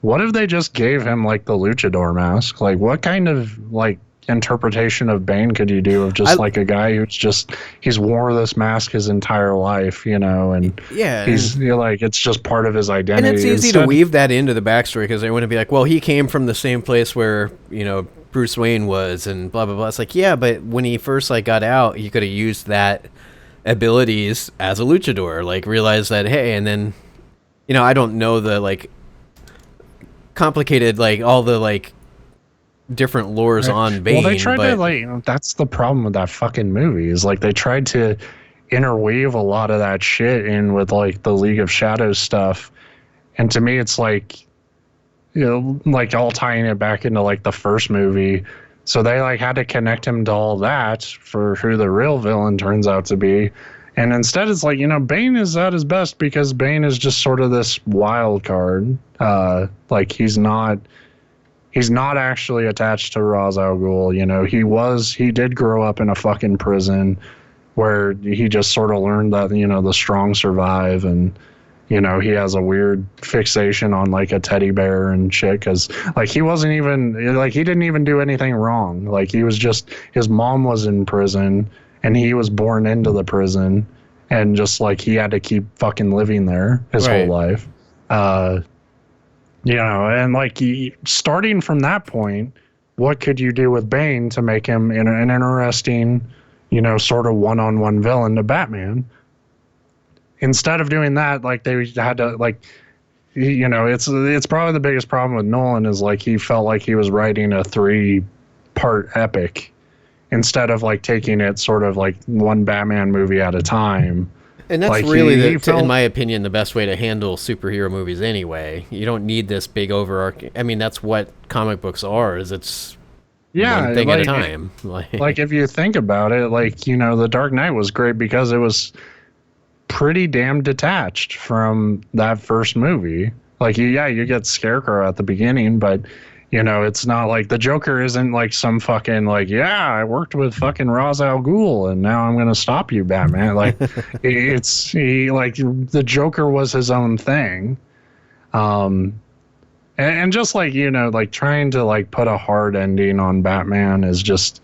what if they just gave him, like, the luchador mask? Like, what kind of, like, interpretation of Bane could you do of just, like, a guy who's he's wore this mask his entire life, and he's, like, it's just part of his identity. And it's easy to weave that into the backstory because they want to be like, well, he came from the same place where, Bruce Wayne was and blah, blah, blah. It's like, yeah, but when he first, like, got out, he could have used that abilities as a luchador, like realize that, hey, and then I don't know the like complicated like all the like different lores on Bane. Well, they tried to like, that's the problem with that fucking movie is like they tried to interweave a lot of that shit in with like the League of Shadows stuff, and to me it's like like all tying it back into like the first movie. So they like had to connect him to all that for who the real villain turns out to be. And instead it's like, Bane is at his best because Bane is just sort of this wild card. Like he's not actually attached to Ra's al Ghul. He did grow up in a fucking prison. where he just sort of learned that, the strong survive, and he has a weird fixation on like a teddy bear and shit, because like he wasn't even like, he didn't even do anything wrong. Like he was just, his mom was in prison and he was born into the prison, and just like he had to keep fucking living there his whole life. And like starting from that point, what could you do with Bane to make him an interesting, sort of one-on-one villain to Batman? Instead of doing that, like they had to like, it's probably the biggest problem with Nolan is like he felt like he was writing a 3-part epic instead of like taking it sort of like one Batman movie at a time. And that's like really, in my opinion, the best way to handle superhero movies anyway. You don't need this big overarching. I mean, that's what comic books are, is it's one thing at a time. Like if you think about it, like, The Dark Knight was great because it was pretty damn detached from that first movie. Like, you get Scarecrow at the beginning, but it's not like the Joker isn't like some fucking like, I worked with fucking Ra's al Ghul and now I'm gonna stop you, Batman. Like the Joker was his own thing. And just like, like trying to like put a hard ending on Batman is just,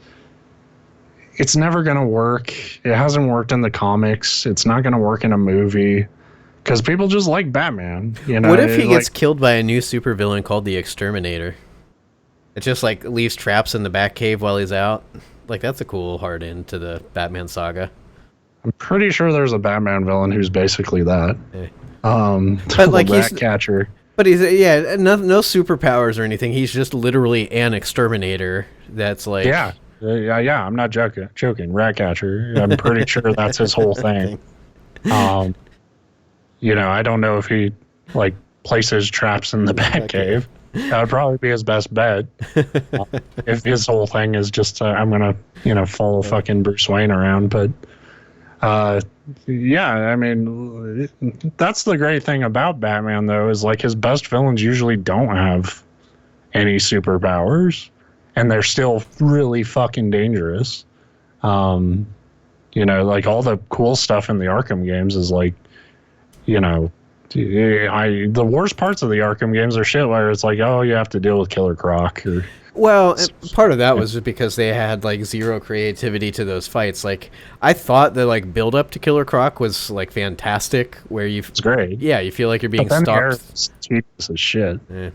it's never gonna work. It hasn't worked in the comics. It's not gonna work in a movie because people just like Batman. What if he gets killed by a new supervillain called the Exterminator? It just like leaves traps in the Batcave while he's out. Like, that's a cool hard end to the Batman saga. I'm pretty sure there's a Batman villain who's basically that. But like Ratcatcher. But he's no superpowers or anything. He's just literally an exterminator. That's like yeah. I'm not joking. Ratcatcher. I'm pretty sure that's his whole thing. I don't know if he like places traps in the Batcave. That would probably be his best bet. If his whole thing is just I'm gonna follow fucking Bruce Wayne around. But I mean, that's the great thing about Batman though, is like his best villains usually don't have any superpowers, and they're still really fucking dangerous. Like all the cool stuff in the Arkham games is like, the worst parts of the Arkham games are shit where it's like, oh, you have to deal with Killer Croc. Well, part of that was just because they had like zero creativity to those fights. Like, I thought the like build up to Killer Croc was like fantastic, where it's great. Yeah, you feel like you're being stalked. Tedious as shit. Yeah.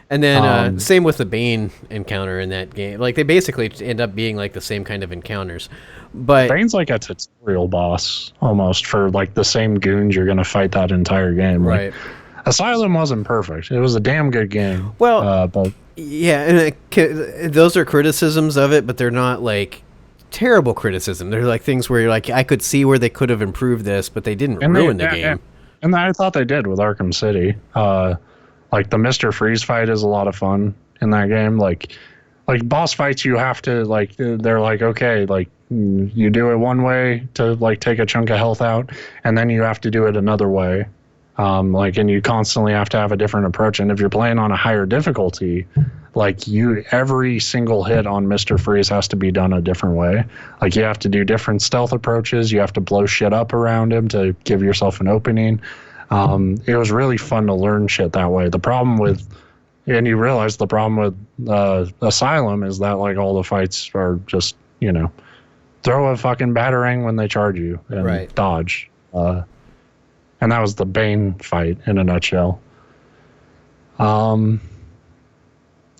And then same with the Bane encounter in that game. Like, they basically end up being like the same kind of encounters. But Bane's like a tutorial boss almost for like the same goons you're gonna fight that entire game. Right. Like, Asylum wasn't perfect. It was a damn good game. Well, but yeah, and those are criticisms of it, but they're not like terrible criticism. They're like things where you're like, I could see where they could have improved this, but they didn't ruin the game. And I thought they did with Arkham City. Like the Mr. Freeze fight is a lot of fun in that game. Like boss fights, you have to like, they're like, okay, like you do it one way to like take a chunk of health out, and then you have to do it another way. And you constantly have to have a different approach. And if you're playing on a higher difficulty, like every single hit on Mr. Freeze has to be done a different way. Like you have to do different stealth approaches. You have to blow shit up around him to give yourself an opening. It was really fun to learn shit that way. And you realize the problem with Asylum is that like all the fights are just, throw a fucking batarang when they charge you and dodge. And that was the Bane fight in a nutshell. But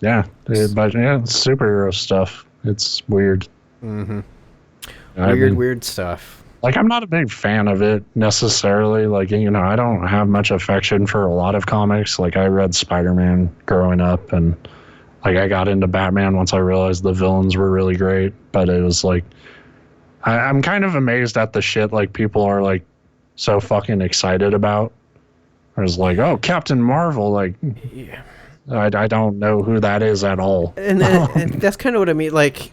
superhero stuff. It's weird. Mm-hmm. Weird stuff. Like, I'm not a big fan of it necessarily. Like, I don't have much affection for a lot of comics. Like, I read Spider-Man growing up, and like I got into Batman once I realized the villains were really great. But it was like, I'm kind of amazed at the shit like people are like so fucking excited about. I was like, oh, Captain Marvel, like, yeah. I don't know who that is at all. And that's kind of what I mean. Like,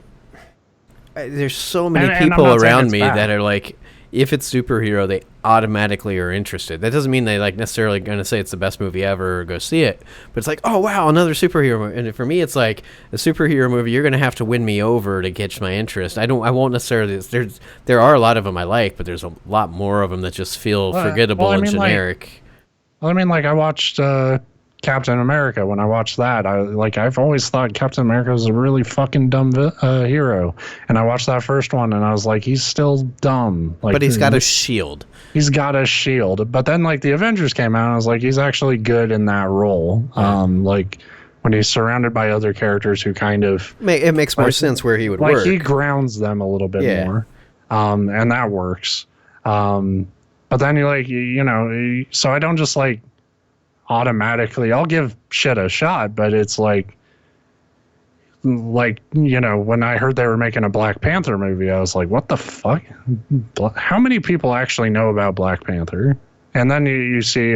there's so many people around me that are like, if it's superhero, they automatically are interested. That doesn't mean they like necessarily going to say it's the best movie ever or go see it, but it's like, oh wow, another superhero movie. And for me, it's like a superhero movie. You're going to have to win me over to catch my interest. I won't necessarily. There are a lot of them I like, but there's a lot more of them that just feel forgettable and generic. I watched Captain America. When I watched that, I've always thought Captain America was a really fucking dumb hero, and I watched that first one, and I was like, he's still dumb. Like, but he's got a shield. He's got a shield. But then, like, the Avengers came out, and I was like, he's actually good in that role. Like, when he's surrounded by other characters who kind of... It makes more sense where he would work. Like, he grounds them a little bit more, and that works. But then so I don't just, like, automatically, I'll give shit a shot, but it's like when I heard they were making a Black Panther movie, I was like, what the fuck? How many people actually know about Black Panther? And then you see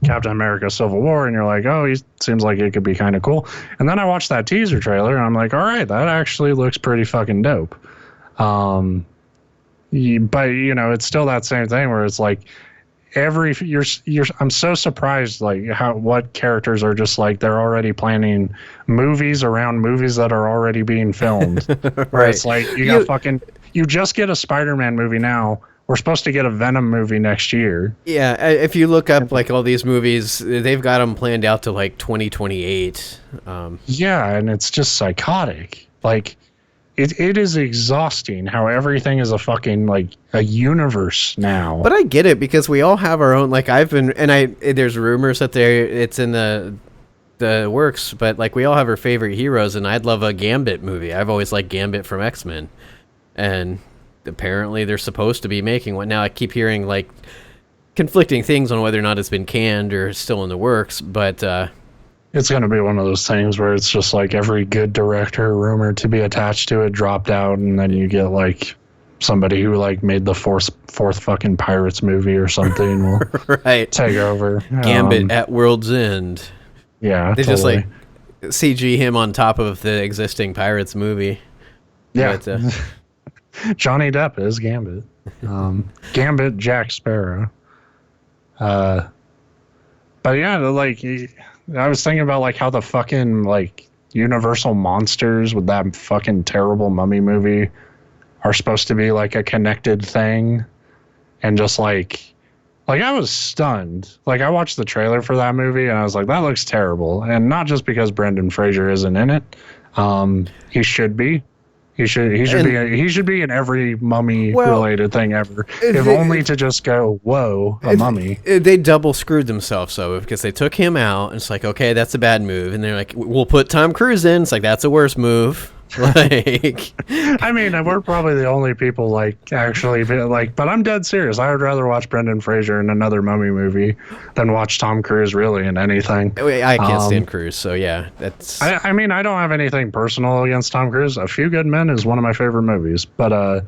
Captain America Civil War, and you're like, oh, he seems like it could be kind of cool. And then I watched that teaser trailer, and I'm like, all right, that actually looks pretty fucking dope. But it's still that same thing where it's like, I'm so surprised like what characters are just like they're already planning movies around movies that are already being filmed. Where it's like you just get a Spider-Man movie now. We're supposed to get a Venom movie next year. Yeah, if you look up like all these movies, they've got them planned out to like 2028. Yeah, and it's just psychotic. Like It is exhausting how everything is a fucking like a universe now. But I get it because we all have our own. Like there's rumors that it's in the works, but like we all have our favorite heroes, and I'd love a Gambit movie. I've always liked Gambit from X-Men, and apparently they're supposed to be making one now. I keep hearing like conflicting things on whether or not it's been canned or still in the works, but. It's going to be one of those things where it's just like every good director rumored to be attached to it dropped out, and then you get like somebody who like made the fourth fucking Pirates movie or something will take over. Gambit at World's End. Yeah, they just like CG him on top of the existing Pirates movie. Yeah, but, Johnny Depp is Gambit. Gambit Jack Sparrow. But yeah, like. I was thinking about like how the fucking like Universal monsters with that fucking terrible Mummy movie are supposed to be like a connected thing, and just like I was stunned. Like I watched the trailer for that movie and I was like, that looks terrible, and not just because Brendan Fraser isn't in it. He should be. He should be in every mummy related thing ever. If only to just go, whoa, a mummy. They double screwed themselves though, because they took him out and it's like, okay, that's a bad move, and they're like, we'll put Tom Cruise in. It's like, that's a worse move. Like, I mean, we're probably the only people like actually like, but I'm dead serious. I would rather watch Brendan Fraser in another mummy movie than watch Tom Cruise really in anything. I can't stand Cruise, so yeah, that's. I mean, I don't have anything personal against Tom Cruise. A Few Good Men is one of my favorite movies, but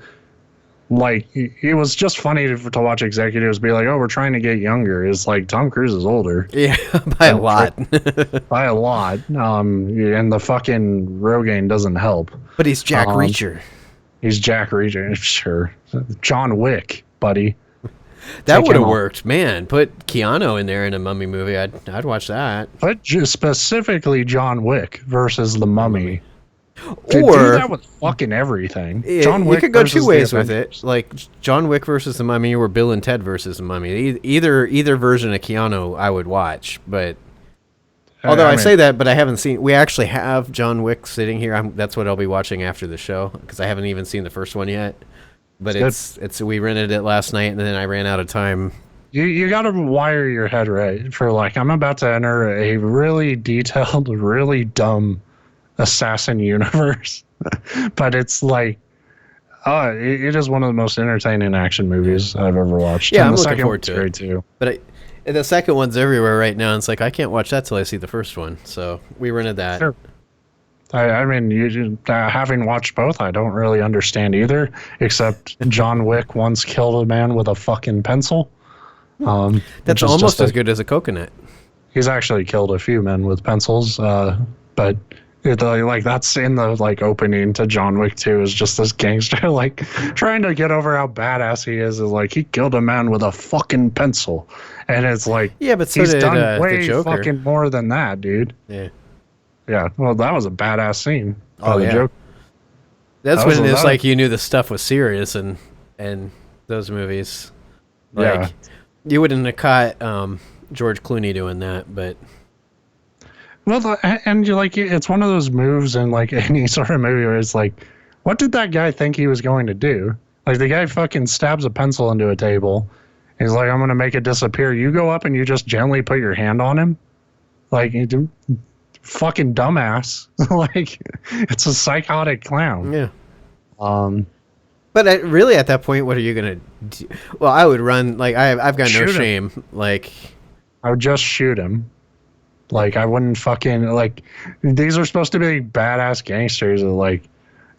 like it was just funny to watch executives be like, oh, we're trying to get younger. It's like Tom Cruise is older. Yeah, by a lot. By a lot. And the fucking Rogaine doesn't help. But he's Jack Reacher. He's Jack Reacher, sure. John Wick, buddy. That would have worked, man. Put Keanu in there in a Mummy movie. I'd watch that. But specifically John Wick versus the Mummy. Or do that with fucking everything. John Wick, you could go two ways with it, like John Wick versus the Mummy, or Bill and Ted versus the Mummy. Either version of Keanu I would watch, but although I say that, but I haven't seen. We actually have John Wick sitting here. That's what I'll be watching after the show because I haven't even seen the first one yet. But it's we rented it last night and then I ran out of time. You got to wire your head right for like I'm about to enter a really detailed, really dumb assassin universe, but it's like it is one of the most entertaining action movies I've ever watched. Yeah, and I'm the looking forward to it. Great too. But the second one's everywhere right now, and it's like I can't watch that till I see the first one. So we rented that. Sure. I mean, having watched both, I don't really understand either, except John Wick once killed a man with a fucking pencil. That's almost as good as a coconut. He's actually killed a few men with pencils, but Like that's in the like opening to John Wick 2 is just this gangster like trying to get over how badass he is like he killed a man with a fucking pencil, and it's like Yeah, but so he's did done the way Joker. fucking more than that, dude. Yeah. Yeah, well, that was a badass scene. Oh the yeah. Joker. That's when it's like you knew the stuff was serious and those movies. Like, Yeah. you wouldn't have caught George Clooney doing that, but. Well, and you like it's one of those moves in like any sort of movie where it's like, what did that guy think he was going to do? Like the guy fucking stabs a pencil into a table. He's like, I'm gonna make it disappear. You go up and you just gently put your hand on him, like you do, fucking dumbass. Like it's a psychotic clown. Yeah. But really, at that point, what are you gonna do? Well, I would run. Like I've got no Shoot him. shame. Like I would just shoot him. Like I wouldn't fucking like. These are supposed to be badass gangsters, like,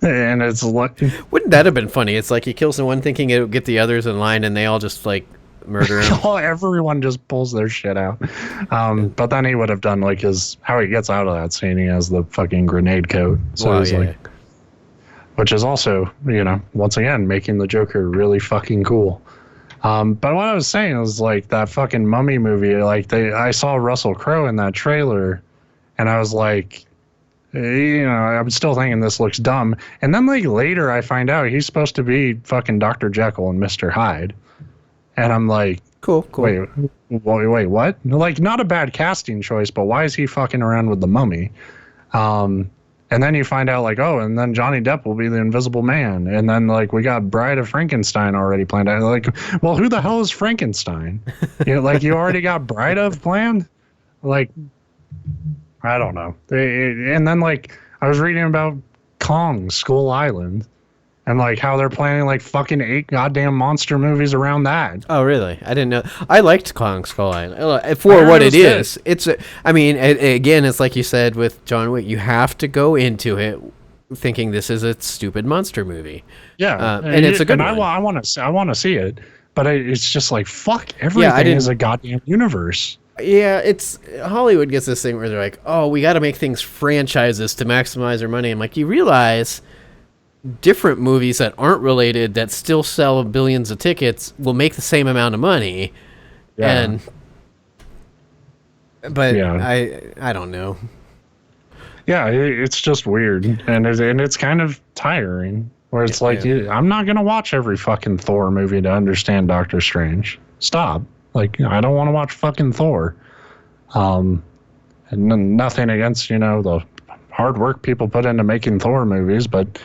and it's like. Wouldn't that have been funny? It's like he kills the one thinking it'll get the others in line, and they all just like murder him. Everyone just pulls their shit out. But then he would have done like how he gets out of that scene. He has the fucking grenade coat, so he's like, which is also once again making the Joker really fucking cool. But what I was saying was like that fucking Mummy movie. Like I saw Russell Crowe in that trailer, and I was like, I'm still thinking this looks dumb. And then like later, I find out he's supposed to be fucking Dr. Jekyll and Mr. Hyde, and I'm like, cool. Wait, what? Like not a bad casting choice, but why is he fucking around with the Mummy? And then you find out like, oh, and then Johnny Depp will be the Invisible Man. And then like we got Bride of Frankenstein already planned out. Like, well, who the hell is Frankenstein? Like you already got Bride of planned? Like, I don't know. And then like I was reading about Kong Skull Island and like how they're planning like fucking 8 goddamn monster movies around that. Oh, really? I didn't know. I liked Kong Skull Island for what it is. It's, again, it's like you said with John Wick. You have to go into it thinking this is a stupid monster movie. Yeah, and it's a good one. I want to see it, but it's just like fuck everything is a goddamn universe. Yeah, it's Hollywood gets this thing where they're like, oh, we got to make things franchises to maximize our money. I'm like, you realize different movies that aren't related that still sell billions of tickets will make the same amount of money. Yeah. But I don't know. Yeah, it's just weird, and it's kind of tiring. Where it's I'm not gonna watch every fucking Thor movie to understand Doctor Strange. Stop. Like I don't want to watch fucking Thor. And nothing against the hard work people put into making Thor movies, but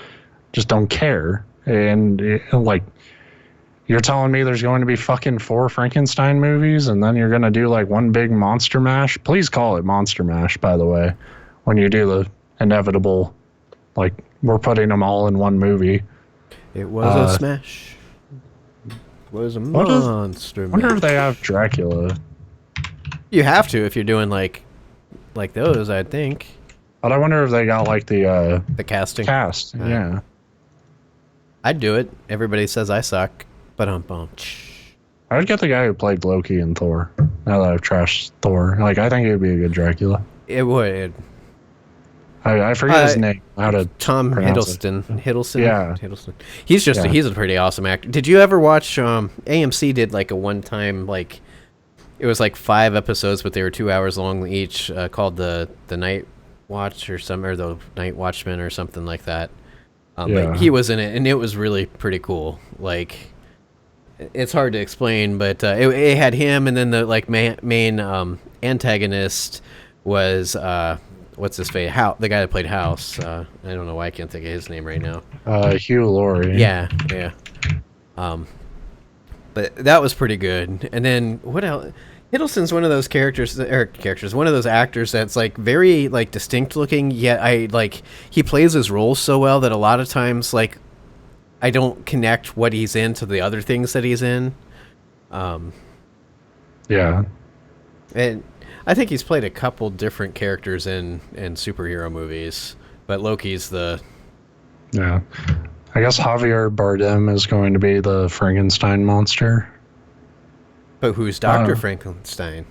just don't care. And like you're telling me there's going to be fucking 4 Frankenstein movies, and then you're gonna do like one big monster mash. Please call it Monster Mash, by the way, when you do the inevitable, like we're putting them all in one movie. It was a smash. It was a monster mash. I wonder if they have Dracula. You have to if you're doing like those, I'd think. But I wonder if they got like the casting. Cast, yeah. I'd do it. Everybody says I suck, but I would get the guy who played Loki in Thor. Now that I've trashed Thor, like I think it would be a good Dracula. It would. I forget his name. Tom Hiddleston. Yeah. Hiddleston. He's a pretty awesome actor. Did you ever watch? AMC did like a one-time like, it was like 5 episodes, but they were 2 hours long each. Called the Night Watch or the Night Watchman or something like that. But he was in it, and it was really pretty cool. Like, it's hard to explain, but it had him, and then the like main antagonist was what's his face? The guy that played House. I don't know why I can't think of his name right now. Hugh Laurie. Yeah. But that was pretty good. And then what else? Hiddleston's one of those one of those actors that's like very like distinct looking, yet he plays his roles so well that a lot of times like I don't connect what he's in to the other things that he's in. Yeah. And I think he's played a couple different characters in superhero movies, but Loki's the... Yeah. I guess Javier Bardem is going to be the Frankenstein monster. But who's Dr. Frankenstein?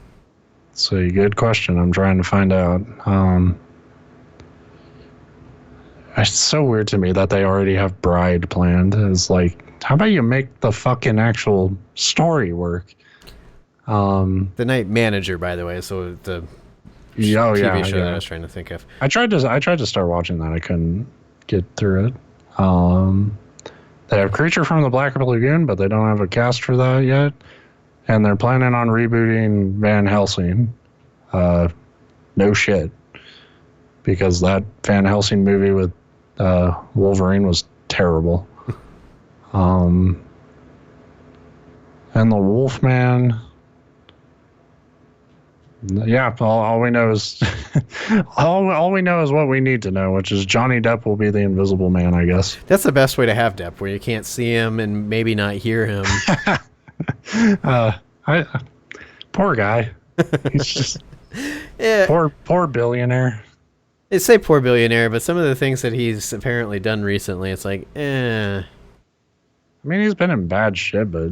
It's a good question. I'm trying to find out. It's so weird to me that they already have Bride planned. It's like, how about you make the fucking actual story work? The Night Manager, by the way, so the TV show that I was trying to think of. I tried to start watching that. I couldn't get through it. They have Creature from the Black Lagoon, but they don't have a cast for that yet. And they're planning on rebooting Van Helsing. No shit. Because that Van Helsing movie with Wolverine was terrible. And the Wolfman. Yeah, all we know is all we know is what we need to know, which is Johnny Depp will be the Invisible Man, I guess. That's the best way to have Depp, where you can't see him and maybe not hear him. Poor guy. He's just poor billionaire. They say poor billionaire, but some of the things that he's apparently done recently, it's like, eh. I mean, he's been in bad shit, but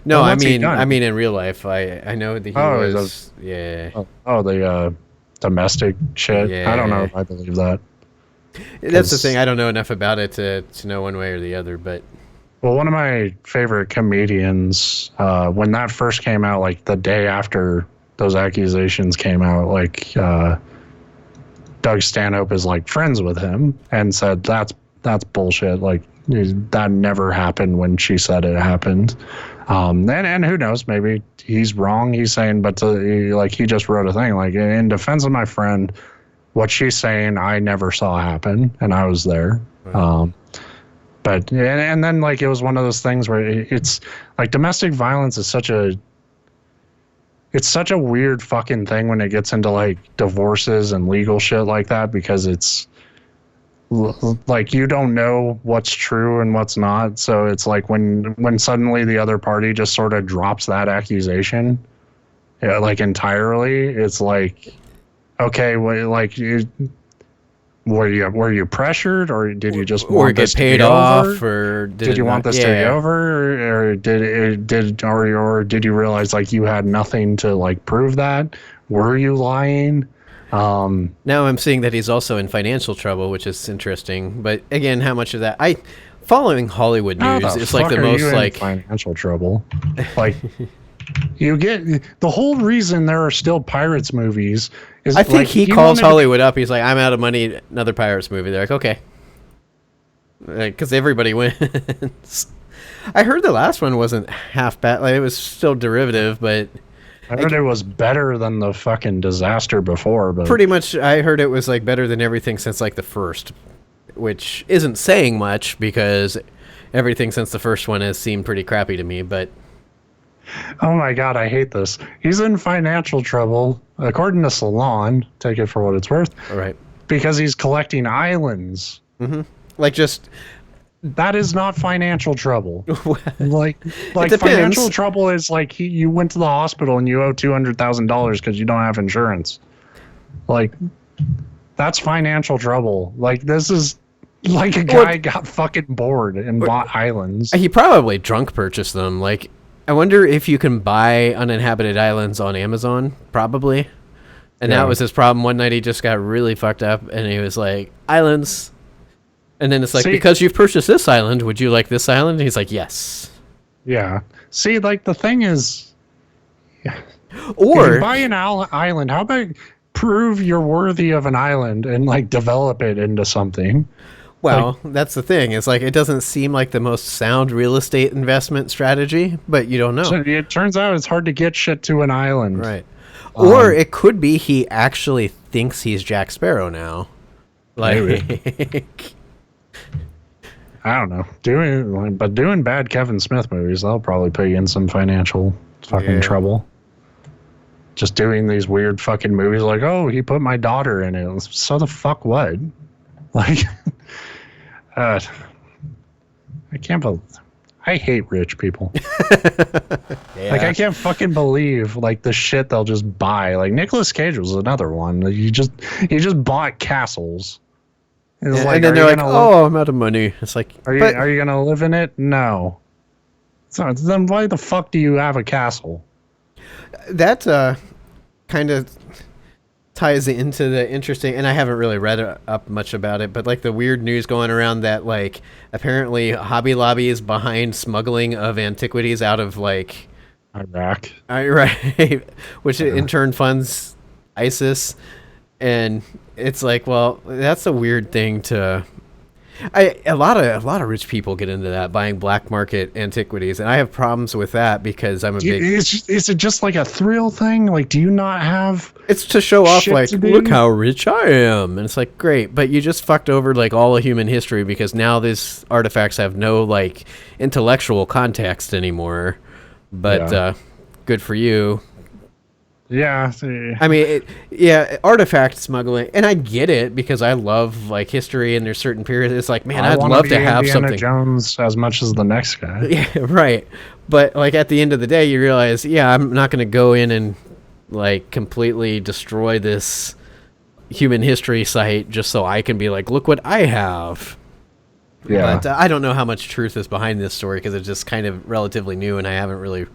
no, I mean in real life. I know that he was the domestic shit. Yeah. I don't know if I believe that. That's the thing. I don't know enough about it to know one way or the other. But one of my favorite comedians, when that first came out, like the day after those accusations came out, like Doug Stanhope is like friends with him and said that's bullshit. Like, that never happened when she said it happened. And who knows, maybe he's wrong. He's saying, but he just wrote a thing like, in defense of my friend, what she's saying I never saw happen, and I was there. Right. But and then like it was one of those things where it's like domestic violence is such a weird fucking thing when it gets into like divorces and legal shit like that, because it's like you don't know what's true and what's not. So it's like when suddenly the other party just sort of drops that accusation, like entirely, it's like, okay, like were you pressured, or did you just want get paid off, or did you want this to be over, or did you realize like you had nothing to like prove that? Were you lying? Now I'm seeing that he's also in financial trouble, which is interesting. But again, how much of that following Hollywood news is like the most like financial trouble. Like you get the whole reason there are still Pirates movies is I think like, he calls Hollywood up. He's like, I'm out of money. Another Pirates movie. They're like, okay, because everybody wins. I heard the last one wasn't half bad. Like it was still derivative, but. I heard it was better than the fucking disaster before, but pretty much I heard it was like better than everything since like the first, which isn't saying much because everything since the first one has seemed pretty crappy to me, but oh my god, I hate this. He's in financial trouble, according to Salon, take it for what it's worth. All right. Because he's collecting islands. Mm-hmm. Like just that is not financial trouble. like financial trouble is like you went to the hospital and you owe $200,000 because you don't have insurance. Like that's financial trouble. Like this is like a guy got fucking bored and bought islands. He probably drunk purchased them. Like I wonder if you can buy uninhabited islands on Amazon. Probably. And that was his problem. One night he just got really fucked up and he was like, islands. And then it's like, because you've purchased this island, would you like this island? And he's like, yes. Yeah. See, like, the thing is... Or... If you buy an island, how about prove you're worthy of an island and, like, develop it into something? Well, that's the thing. It's like, it doesn't seem like the most sound real estate investment strategy, but you don't know. So it turns out it's hard to get shit to an island. Right. Or it could be he actually thinks he's Jack Sparrow now. Like... I don't know. Doing bad Kevin Smith movies, they'll probably put you in some financial fucking trouble. Just doing these weird fucking movies like, oh, he put my daughter in it. So the fuck what? Like, I can't believe... I hate rich people. Like, I can't fucking believe, like, the shit they'll just buy. Like, Nicolas Cage was another one. He just bought castles. And then they're like, "Oh, I'm out of money." It's like, are you gonna live in it? No. So then, why the fuck do you have a castle? That kind of ties into the interesting, and I haven't really read up much about it, but like the weird news going around that like apparently Hobby Lobby is behind smuggling of antiquities out of like Iraq. Right, which in turn funds ISIS, and it's like, well, that's a weird thing to. A lot of rich people get into that, buying black market antiquities, and I have problems with that because I'm a big. Is it just like a thrill thing? Like, do you not have? It's to show off, like, look how rich I am, and it's like, great, but you just fucked over like all of human history because now these artifacts have no like intellectual context anymore. But good for you. Yeah. I mean, artifact smuggling, and I get it because I love like history, and there's certain periods. It's like, man, I'd love to have Indiana something. Jones as much as the next guy. Yeah, right. But like at the end of the day, you realize, I'm not going to go in and like completely destroy this human history site just so I can be like, look what I have. Yeah. But I don't know how much truth is behind this story because it's just kind of relatively new, and I haven't really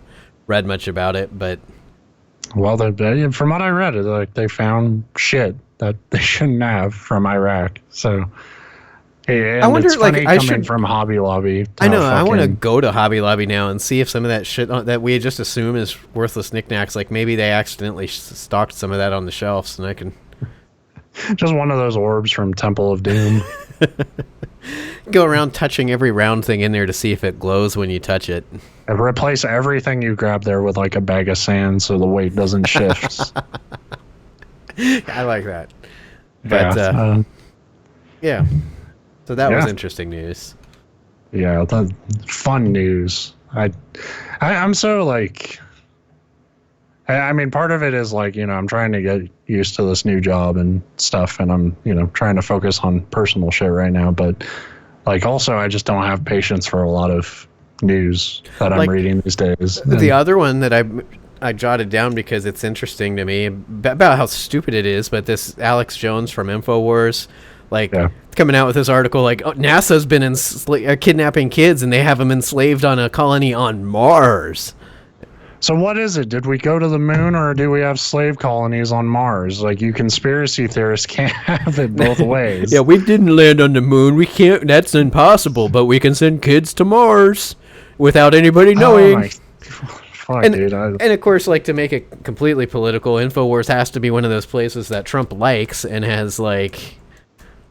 read much about it, but. Well, from what I read, like they found shit that they shouldn't have from Iraq. So, I wonder, it's funny like, coming from Hobby Lobby. I know. I want to go to Hobby Lobby now and see if some of that shit that we just assume is worthless knickknacks, like maybe they accidentally stocked some of that on the shelves, and I can. Just one of those orbs from Temple of Doom. Go around touching every round thing in there to see if it glows when you touch it. And replace everything you grab there with like a bag of sand so the weight doesn't shift. I like that. But yeah. So that was interesting news. Yeah, the fun news. I'm so like. I mean, part of it is like, I'm trying to get used to this new job and stuff, and I'm, trying to focus on personal shit right now. But like, also, I just don't have patience for a lot of news that I'm reading these days. The other one that I jotted down because it's interesting to me about how stupid it is, but this Alex Jones from InfoWars, coming out with this article like, NASA's been kidnapping kids and they have them enslaved on a colony on Mars. So what is it? Did we go to the moon or do we have slave colonies on Mars? Like, you conspiracy theorists can't have it both ways. Yeah, we didn't land on the moon. We can't. That's impossible. But we can send kids to Mars without anybody knowing. Fuck, dude. And of course, like, to make it completely political, InfoWars has to be one of those places that Trump likes and has like.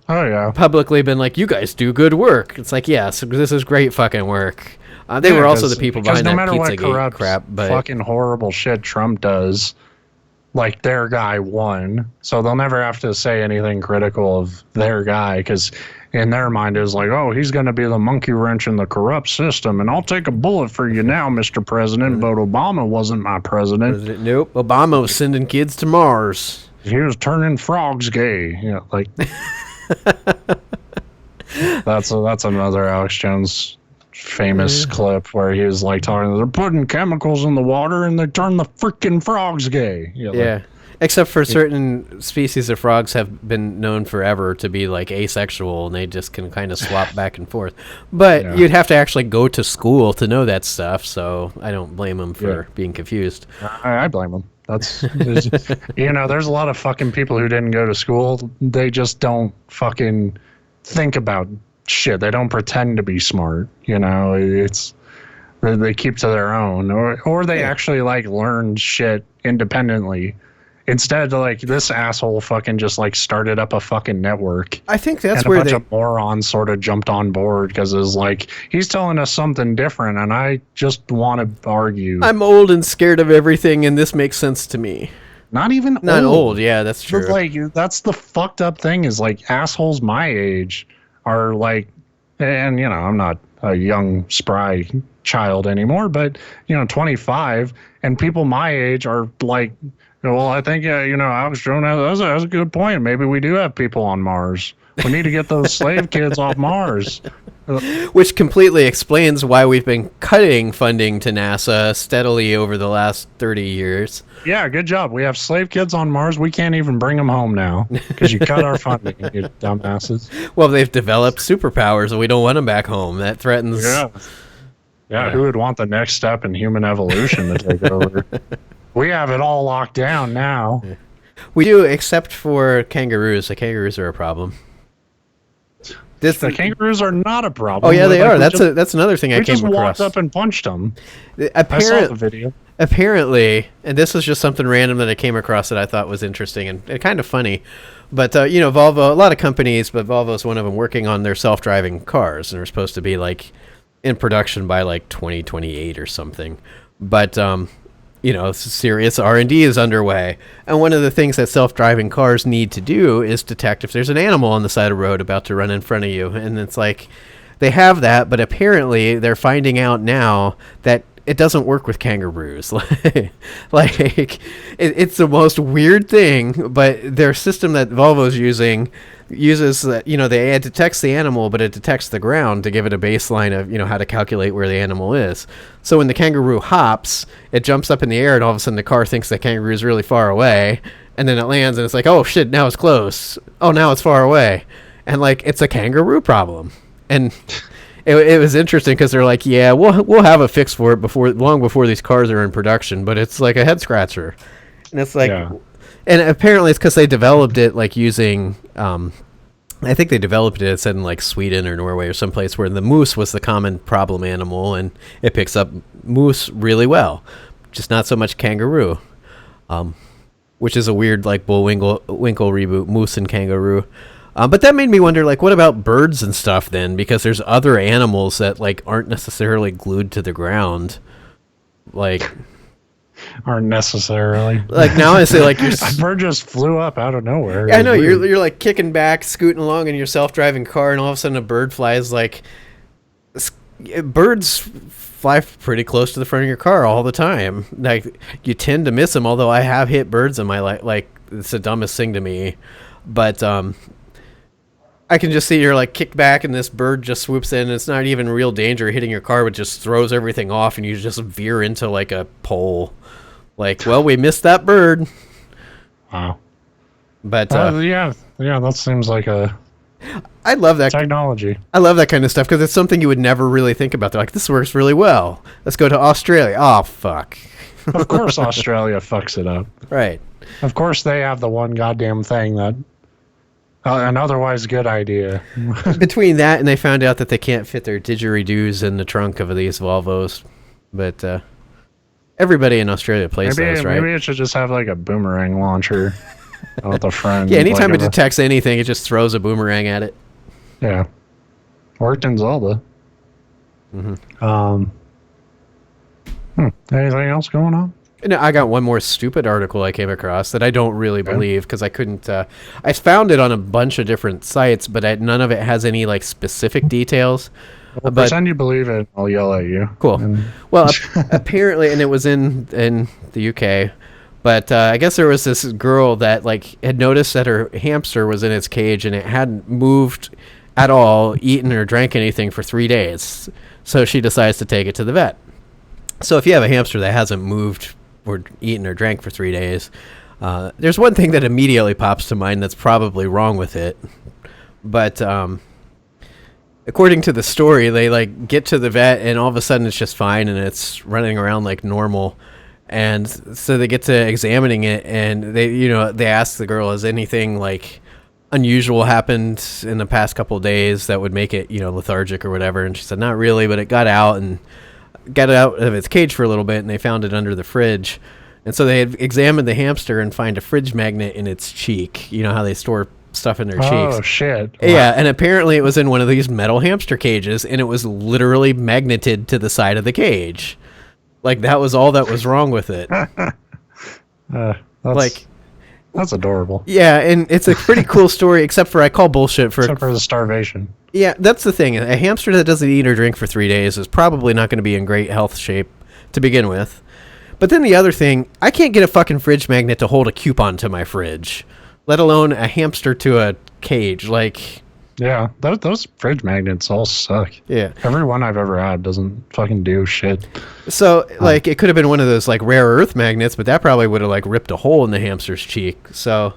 Oh yeah. Publicly been like, you guys do good work. It's like, yes, this is great fucking work. They were also the people behind that Pizzagate crap. But fucking horrible shit Trump does, like, their guy won, so they'll never have to say anything critical of their guy, because in their mind it was like, oh, he's going to be the monkey wrench in the corrupt system, and I'll take a bullet for you now, Mr. President, but Obama wasn't my president. Nope, Obama was sending kids to Mars. He was turning frogs gay. Yeah, like that's another Alex Jones famous clip where he was like talking, they're putting chemicals in the water and they turn the freaking frogs gay. Except for certain species of frogs have been known forever to be like asexual, and they just can kind of swap back and forth. But you'd have to actually go to school to know that stuff, so I don't blame them for being confused. I blame them. There's a lot of fucking people who didn't go to school. They just don't fucking think about shit. They don't pretend to be smart. It's they keep to their own, or they actually like learn shit independently. Instead, like, this asshole fucking just like started up a fucking network. I think that's and where a bunch of morons sort of jumped on board because it was like, he's telling us something different, and I just want to argue. I'm old and scared of everything, and this makes sense to me. Not old. Yeah, that's true. But, like, that's the fucked up thing is, like, assholes my age are like, and I'm not a young spry child anymore, but 25, and people my age are like, well, I think Alex Jones has a good point. Maybe we do have people on Mars. We need to get those slave kids off Mars. Which completely explains why we've been cutting funding to NASA steadily over the last 30 years. Yeah, good job. We have slave kids on Mars. We can't even bring them home now because you cut our funding, you dumbasses. Well, they've developed superpowers, and we don't want them back home. That threatens... Yeah, who would want the next step in human evolution to take over? We have it all locked down now. We do, except for kangaroos. The kangaroos are a problem. The kangaroos are not a problem. Oh yeah, they are. That's another thing I came across. We just walked up and punched them. I saw the video. Apparently, and this was just something random that I came across that I thought was interesting and kind of funny. But Volvo, a lot of companies, but Volvo's one of them, working on their self-driving cars, and they're supposed to be like in production by like 2028 or something. But serious R&D is underway, and one of the things that self-driving cars need to do is detect if there's an animal on the side of the road about to run in front of you. And it's like they have that, but apparently they're finding out now that it doesn't work with kangaroos. It's the most weird thing, but their system that Volvo's using uses it detects the animal, but it detects the ground to give it a baseline of how to calculate where the animal is. So when the kangaroo hops, it jumps up in the air, and all of a sudden the car thinks the kangaroo is really far away, and then it lands, and it's like, oh shit, now it's close. Oh, now it's far away, and it's a kangaroo problem. And it was interesting because they're like, yeah, we'll have a fix for it long before these cars are in production, but it's like a head scratcher, and it's like. Yeah. And apparently it's because they developed it using, I think they developed it, said in Sweden or Norway or someplace where the moose was the common problem animal, and it picks up moose really well, just not so much kangaroo, which is a weird Bullwinkle reboot, moose and kangaroo. But that made me wonder, what about birds and stuff then? Because there's other animals that aren't necessarily glued to the ground, aren't necessarily. Now I say your a bird just flew up out of nowhere. Yeah, I know, you're kicking back, scooting along in your self-driving car, and all of a sudden a bird flies. Birds fly pretty close to the front of your car all the time. You tend to miss them, although I have hit birds in my life. It's the dumbest thing to me, but I can just see you're kicked back, and this bird just swoops in, and it's not even real danger hitting your car, but just throws everything off, and you just veer into a pole. Well, we missed that bird. Wow. But yeah, that seems like I love that technology. I love that kind of stuff because it's something you would never really think about. They're like, this works really well. Let's go to Australia. Oh, fuck. Of course Australia fucks it up. Right. Of course they have the one goddamn thing that an otherwise good idea. Between that and they found out that they can't fit their didgeridoos in the trunk of these Volvos. But everybody in Australia plays those, right? Maybe it should just have a boomerang launcher out the front. Yeah, anytime it detects anything, it just throws a boomerang at it. Yeah. Worked in Zelda. Mm-hmm. Anything else going on? No, I got one more stupid article I came across that I don't really believe because I couldn't. I found it on a bunch of different sites, but none of it has any like specific details. Well, pretend you believe it. I'll yell at you. Cool. Well, apparently, and it was in the UK, but I guess there was this girl that like had noticed that her hamster was in its cage and it hadn't moved at all, eaten or drank anything for 3 days. So she decides to take it to the vet. So if you have a hamster that hasn't moved or eaten or drank for 3 days, there's one thing that immediately pops to mind that's probably wrong with it. But according to the story, they like get to the vet and all of a sudden it's just fine and it's running around like normal. And so they get to examining it and they ask the girl, has anything like unusual happened in the past couple of days that would make it, lethargic or whatever? And she said, not really, but it got out of its cage for a little bit and they found it under the fridge. And so they had examined the hamster and find a fridge magnet in its cheek. You know how they store stuff in their cheeks. Oh, shit. Yeah, and apparently it was in one of these metal hamster cages and it was literally magneted to the side of the cage. Like, that was all that was wrong with it. That's adorable. Yeah, and it's a pretty cool story, except for I call bullshit for... Except for the starvation. Yeah, that's the thing. A hamster that doesn't eat or drink for 3 days is probably not going to be in great health shape to begin with. But then the other thing, I can't get a fucking fridge magnet to hold a coupon to my fridge, let alone a hamster to a cage. Like... Yeah, those fridge magnets all suck. Yeah. Every one I've ever had doesn't fucking do shit. So, it could have been one of those, rare earth magnets, but that probably would have, ripped a hole in the hamster's cheek. So,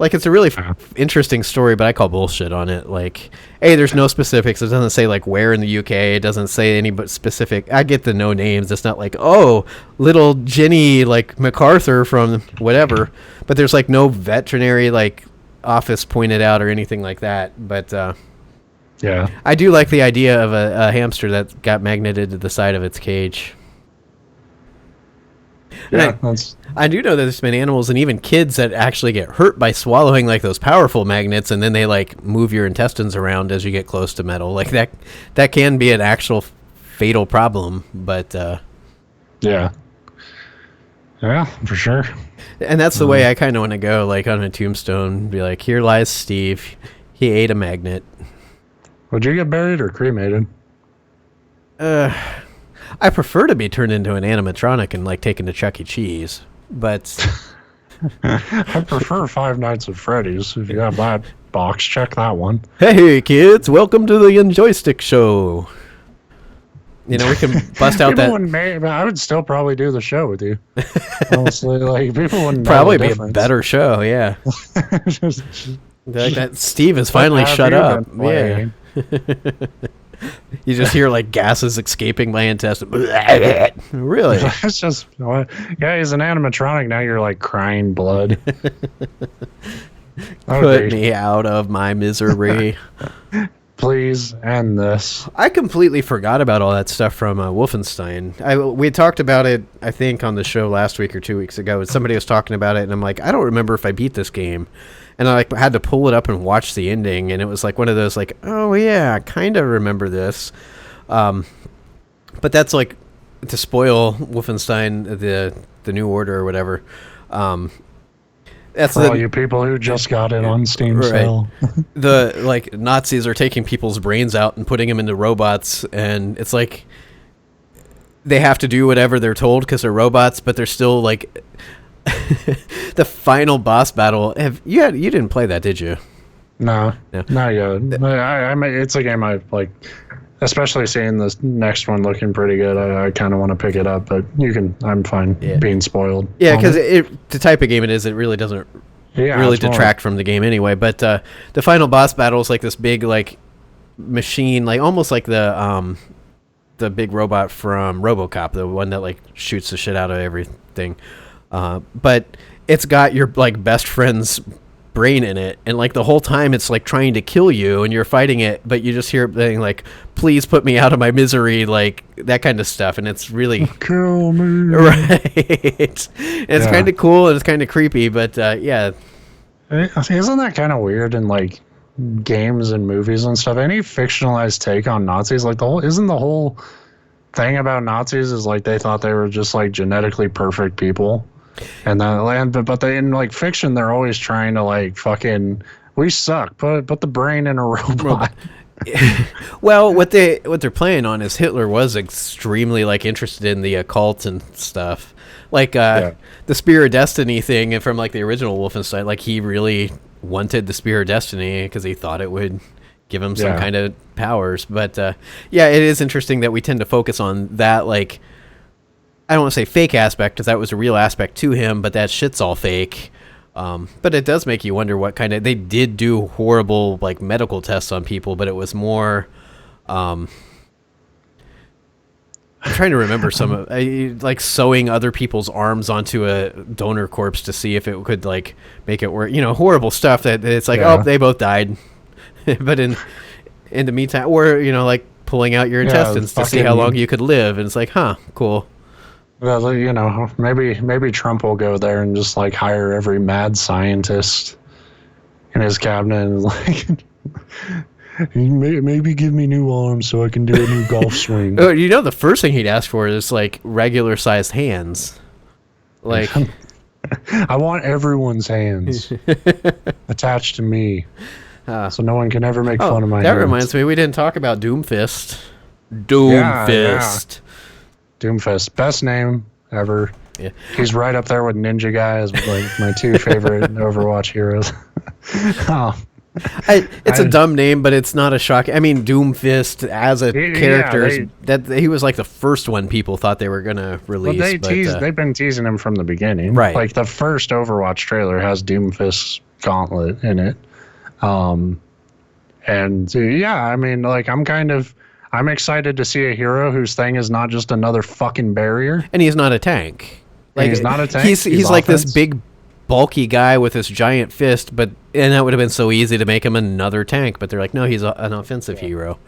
Like, it's a really interesting story, but I call bullshit on it. Like, hey, there's no specifics. It doesn't say, like, where in the UK. It doesn't say any but specific. I get the no names. It's not like, oh, little Jenny, like, MacArthur from whatever. But there's, like, no veterinary, like, office pointed out or anything like that. But, yeah. I do like the idea of a hamster that got magneted to the side of its cage. Yeah, I do know that there's been animals and even kids that actually get hurt by swallowing like those powerful magnets, and then they like move your intestines around as you get close to metal. Like that can be an actual fatal problem. But yeah, for sure. And that's the way I kind of want to go. Like on a tombstone, be like, here lies Steve. He ate a magnet. Would you get buried or cremated? I prefer to be turned into an animatronic and like taken to Chuck E. Cheese, but I prefer Five Nights at Freddy's. If you have that box, check that one. Hey kids, welcome to the Njoystic show. You know, we can bust out that. I would still probably do the show with you. Honestly, like people wouldn't probably be a better show. Yeah, like that. Steve has finally shut up. Yeah. You just hear like gases escaping my intestine. Really? It's just, yeah, he's an animatronic. Now you're like crying blood. Put me out of my misery. Please end this. I completely forgot about all that stuff from Wolfenstein. We talked about it, I think, on the show last week or 2 weeks ago. Somebody was talking about it, and I'm like, I don't remember if I beat this game. And I like had to pull it up and watch the ending, and it was like one of those like, oh yeah, I kind of remember this. But that's like to spoil Wolfenstein, the New Order or whatever. That's for all you people who just got it on Steam sale. The like Nazis are taking people's brains out and putting them into robots, and it's like they have to do whatever they're told because they're robots, but they're still like. The final boss battle. You didn't play that, did you? No. Not yet. It's a game I like, especially seeing this next one looking pretty good. I kind of want to pick it up, but I'm fine being spoiled. Yeah, because the type of game it is, it really doesn't really detract from the game anyway. But the final boss battle is like this big like machine, like almost like the big robot from RoboCop, the one that like shoots the shit out of everything. But it's got your like best friend's brain in it, and like the whole time it's like trying to kill you, and you're fighting it, but you just hear it saying like, "Please put me out of my misery," like that kind of stuff, and it's really kill me, right? It's kind of cool and it's kind of creepy, but yeah. Isn't that kind of weird in like games and movies and stuff? Any fictionalized take on Nazis, like isn't the whole thing about Nazis is like they thought they were just like genetically perfect people. And but they in like fiction, they're always trying to like fucking we suck. Put the brain in a robot. Well, what they're playing on is Hitler was extremely like interested in the occult and stuff, like the Spear of Destiny thing from like the original Wolfenstein. Like he really wanted the Spear of Destiny because he thought it would give him some kind of powers. But yeah, it is interesting that we tend to focus on that like. I don't want to say fake aspect because that was a real aspect to him, but that shit's all fake. But it does make you wonder what kind of... They did do horrible like medical tests on people, but it was more... I'm trying to remember some of... like sewing other people's arms onto a donor corpse to see if it could like make it work. You know, horrible stuff that it's like, oh, they both died. But in the meantime, or, you know, like pulling out your intestines to see how long you could live. And it's like, huh, cool. Well, you know, maybe Trump will go there and just like hire every mad scientist in his cabinet and like maybe give me new arms so I can do a new golf swing. Oh, you know, the first thing he'd ask for is like regular sized hands. Like, I want everyone's hands attached to me, so no one can ever make fun of my hands. That reminds me, we didn't talk about Doomfist. Doomfist. Doomfist, best name ever. Yeah, he's right up there with Ninja Guy as like my two favorite Overwatch heroes. It's a dumb name, but it's not a shock. I mean, Doomfist as a character, that he was like the first one people thought they were gonna release. Well, they've been teasing him from the beginning, right? Like the first Overwatch trailer has Doomfist's gauntlet in it. And yeah, I mean, like, I'm excited to see a hero whose thing is not just another fucking barrier. And he's not a tank. Like, he's not a tank. He's like this big, bulky guy with this giant fist, and that would have been so easy to make him another tank. But they're like, no, he's an offensive hero.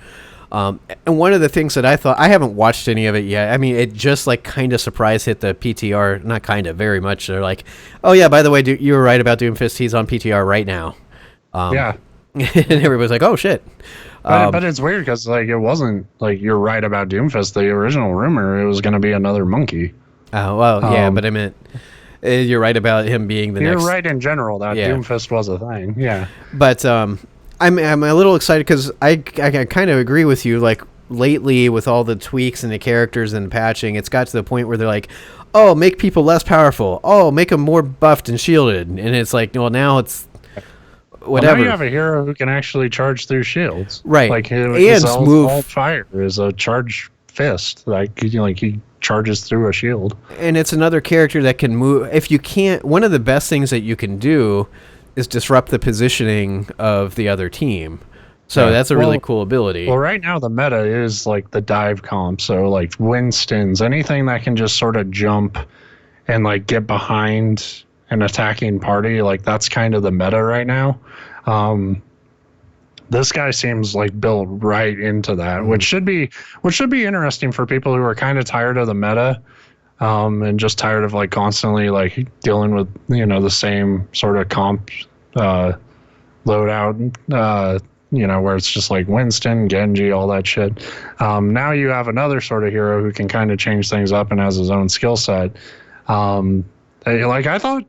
And one of the things that I thought, I haven't watched any of it yet. I mean, it just like kind of surprise hit the PTR, not kind of, very much. They're like, oh yeah, by the way, you were right about Doomfist. He's on PTR right now. Yeah. And everybody's like, oh shit. But it's weird because like it wasn't like you're right about Doomfist. The original rumor it was going to be another monkey. Oh well, yeah, but I meant you're right about him being the next. You're right in general that Doomfist was a thing. Yeah. But I'm a little excited because I kind of agree with you. Like lately, with all the tweaks and the characters and patching, it's got to the point where they're like, oh, make people less powerful. Oh, make them more buffed and shielded. And it's like, well, now it's. Whatever. Well, now you have a hero who can actually charge through shields, right? Like his all fire is a charge fist, like he charges through a shield. And it's another character that can move. If you can't, one of the best things that you can do is disrupt the positioning of the other team. So that's a really cool ability. Well, right now the meta is like the dive comp, so like Winston's, anything that can just sort of jump and like get behind an attacking party, like that's kind of the meta right now. This guy seems like built right into that, which should be interesting for people who are kind of tired of the meta, and just tired of like constantly like dealing with the same sort of comp loadout, where it's just like Winston, Genji, all that shit. Now you have another sort of hero who can kind of change things up and has his own skill set. Like I thought,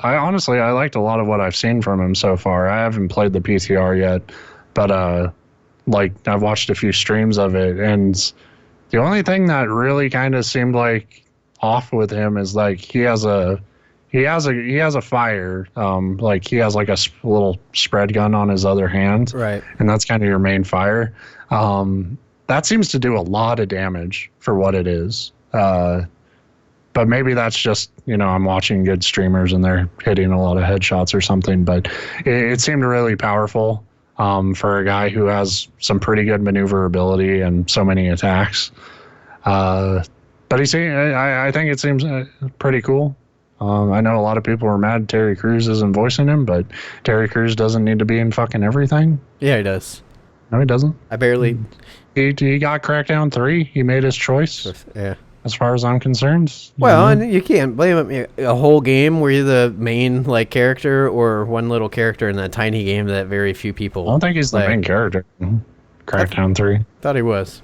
I honestly liked a lot of what I've seen from him so far. I haven't played the PTR yet, but like I've watched a few streams of it, and the only thing that really kind of seemed like off with him is like he has a fire, like he has like a little spread gun on his other hand, right? And that's kind of your main fire. That seems to do a lot of damage for what it is. But maybe that's just, I'm watching good streamers and they're hitting a lot of headshots or something. But it seemed really powerful for a guy who has some pretty good maneuverability and so many attacks. But I think it seems pretty cool. I know a lot of people are mad Terry Crews isn't voicing him, but Terry Crews doesn't need to be in fucking everything. Yeah, he does. No, he doesn't. I barely. He got Crackdown 3. He made his choice. Yeah. As far as I'm concerned. Well, and you can't blame him. A whole game where you're the main character, or one little character in that tiny game that very few people. I don't think he's the main character. Crackdown 3. Thought he was.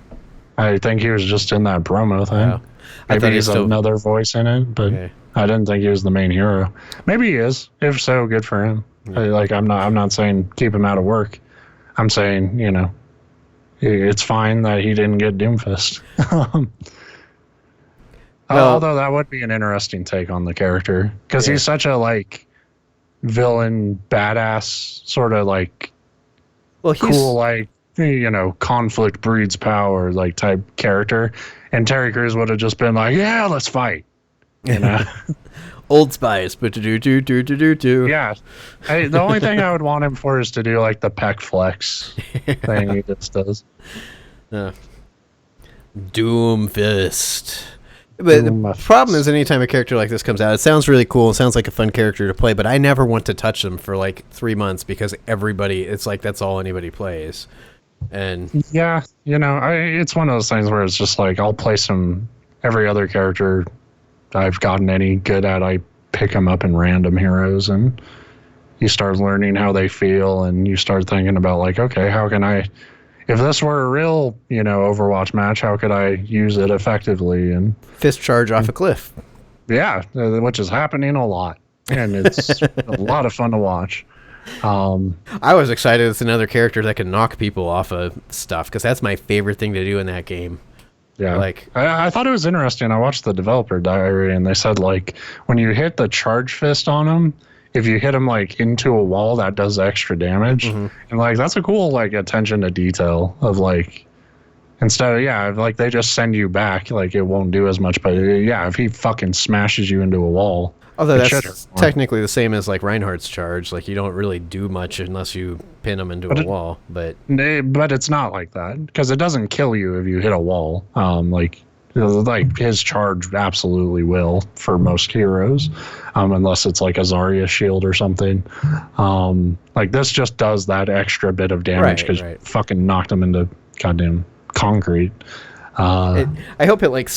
I think he was just in that promo thing. Oh. Maybe he's another voice in it, but I didn't think he was the main hero. Maybe he is. If so, good for him. Yeah. I'm not saying keep him out of work. I'm saying it's fine that he didn't get Doomfist. Although that would be an interesting take on the character, because he's such a villain, badass sort of cool, conflict breeds power type character, and Terry Crews would have just been like, yeah, let's fight, Old Spice, but do. Yeah, the only thing I would want him for is to do the pec flex thing he just does. Doomfist. But the problem is, anytime a character like this comes out, it sounds really cool. It sounds like a fun character to play, but I never want to touch them for 3 months because it's that's all anybody plays. And yeah, it's one of those things where it's just I'll play every other character I've gotten any good at. I pick them up in random heroes, and you start learning how they feel, and you start thinking about okay, how can I? If this were a real, Overwatch match, how could I use it effectively? And fist charge off a cliff. Yeah, which is happening a lot, and it's a lot of fun to watch. I was excited it's another character that can knock people off of stuff, because that's my favorite thing to do in that game. Yeah, I thought it was interesting. I watched the developer diary, and they said when you hit the charge fist on them, if you hit them into a wall, that does extra damage. Mm-hmm. And that's a cool attention to detail of instead of they just send you back, it won't do as much. But if he fucking smashes you into a wall. Although It should that's hurt more. technically the same as like Reinhardt's charge. Like you don't really do much unless you pin them into a wall. But But it's not like that because it doesn't kill you if you hit a wall. Like his charge absolutely will for most heroes, unless it's like a Zarya shield or something. Like this just does that extra bit of damage because you fucking knocked him into goddamn concrete. I hope it like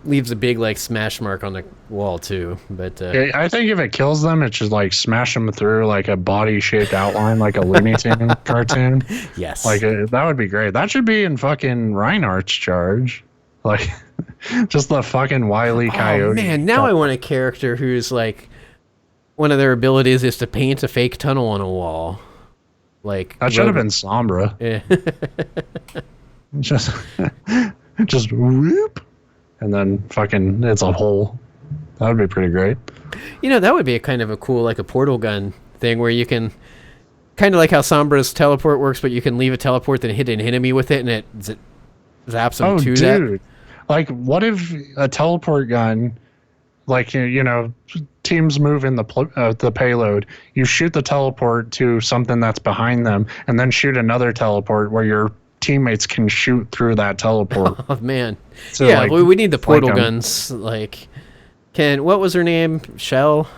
leaves a big like smash mark on the wall too. But I think if it kills them, it should like smash them through like a body shaped outline, like a Looney Tune cartoon. Yes, like that would be great. That should be in fucking Reinhardt's charge, like just the fucking Wile E. Coyote. Oh man, now I want a character who's like one of their abilities is to paint a fake tunnel on a wall. Like that should have been Sombra. Yeah. just whoop, and then fucking it's a hole. That would be pretty great. You know, that would be a kind of a cool, like a portal gun thing where you can, kind of like how Sombra's teleport works, but you can leave a teleport then hit an enemy with it and it zaps them to that. Like, what if a teleport gun, like, you know, teams move in the payload, you shoot the teleport to something that's behind them, and then shoot another teleport where your teammates can shoot through that teleport. Oh, man. So, yeah, like, we need the portal guns. Like, what was her name? Shell?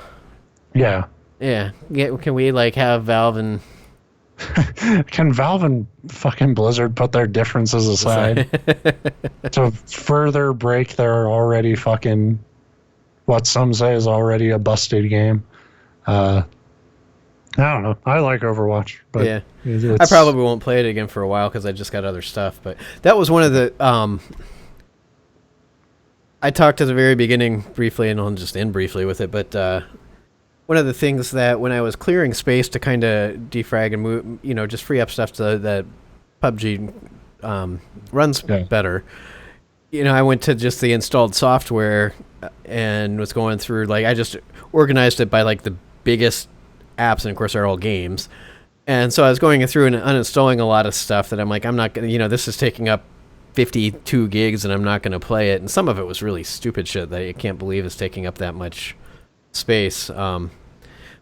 Yeah. Yeah. Can we, like, have Valve and... Can Valve and fucking Blizzard put their differences aside to further break their already fucking, what some say is already a busted game? I don't know. I like Overwatch, but yeah, I probably won't play it again for a while because I just got other stuff. But that was one of the. I talked at the very beginning briefly, and I'll just end briefly with it. But one of the things that when I was clearing space to kind of defrag and move, you know, just free up stuff so that PUBG runs better. You know, I went to just the installed software and was going through, like, I just organized it by like the biggest apps, and of course they're all games. And so I was going through and uninstalling a lot of stuff that I'm like, I'm not gonna, you know, this is taking up 52 gigs and I'm not going to play it. And some of it was really stupid shit that I can't believe is taking up that much space.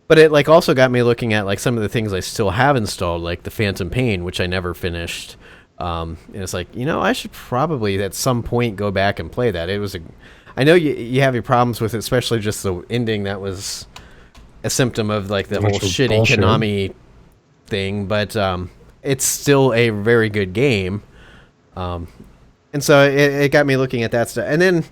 But it like also got me looking at like some of the things I still have installed, like the Phantom Pain, which I never finished. And it's like, you know, I should probably at some point go back and play that. It was I know you have your problems with it, especially just the ending that was a symptom of like the whole shitty bullshit Konami thing, but it's still a very good game. And so it got me looking at that stuff. And then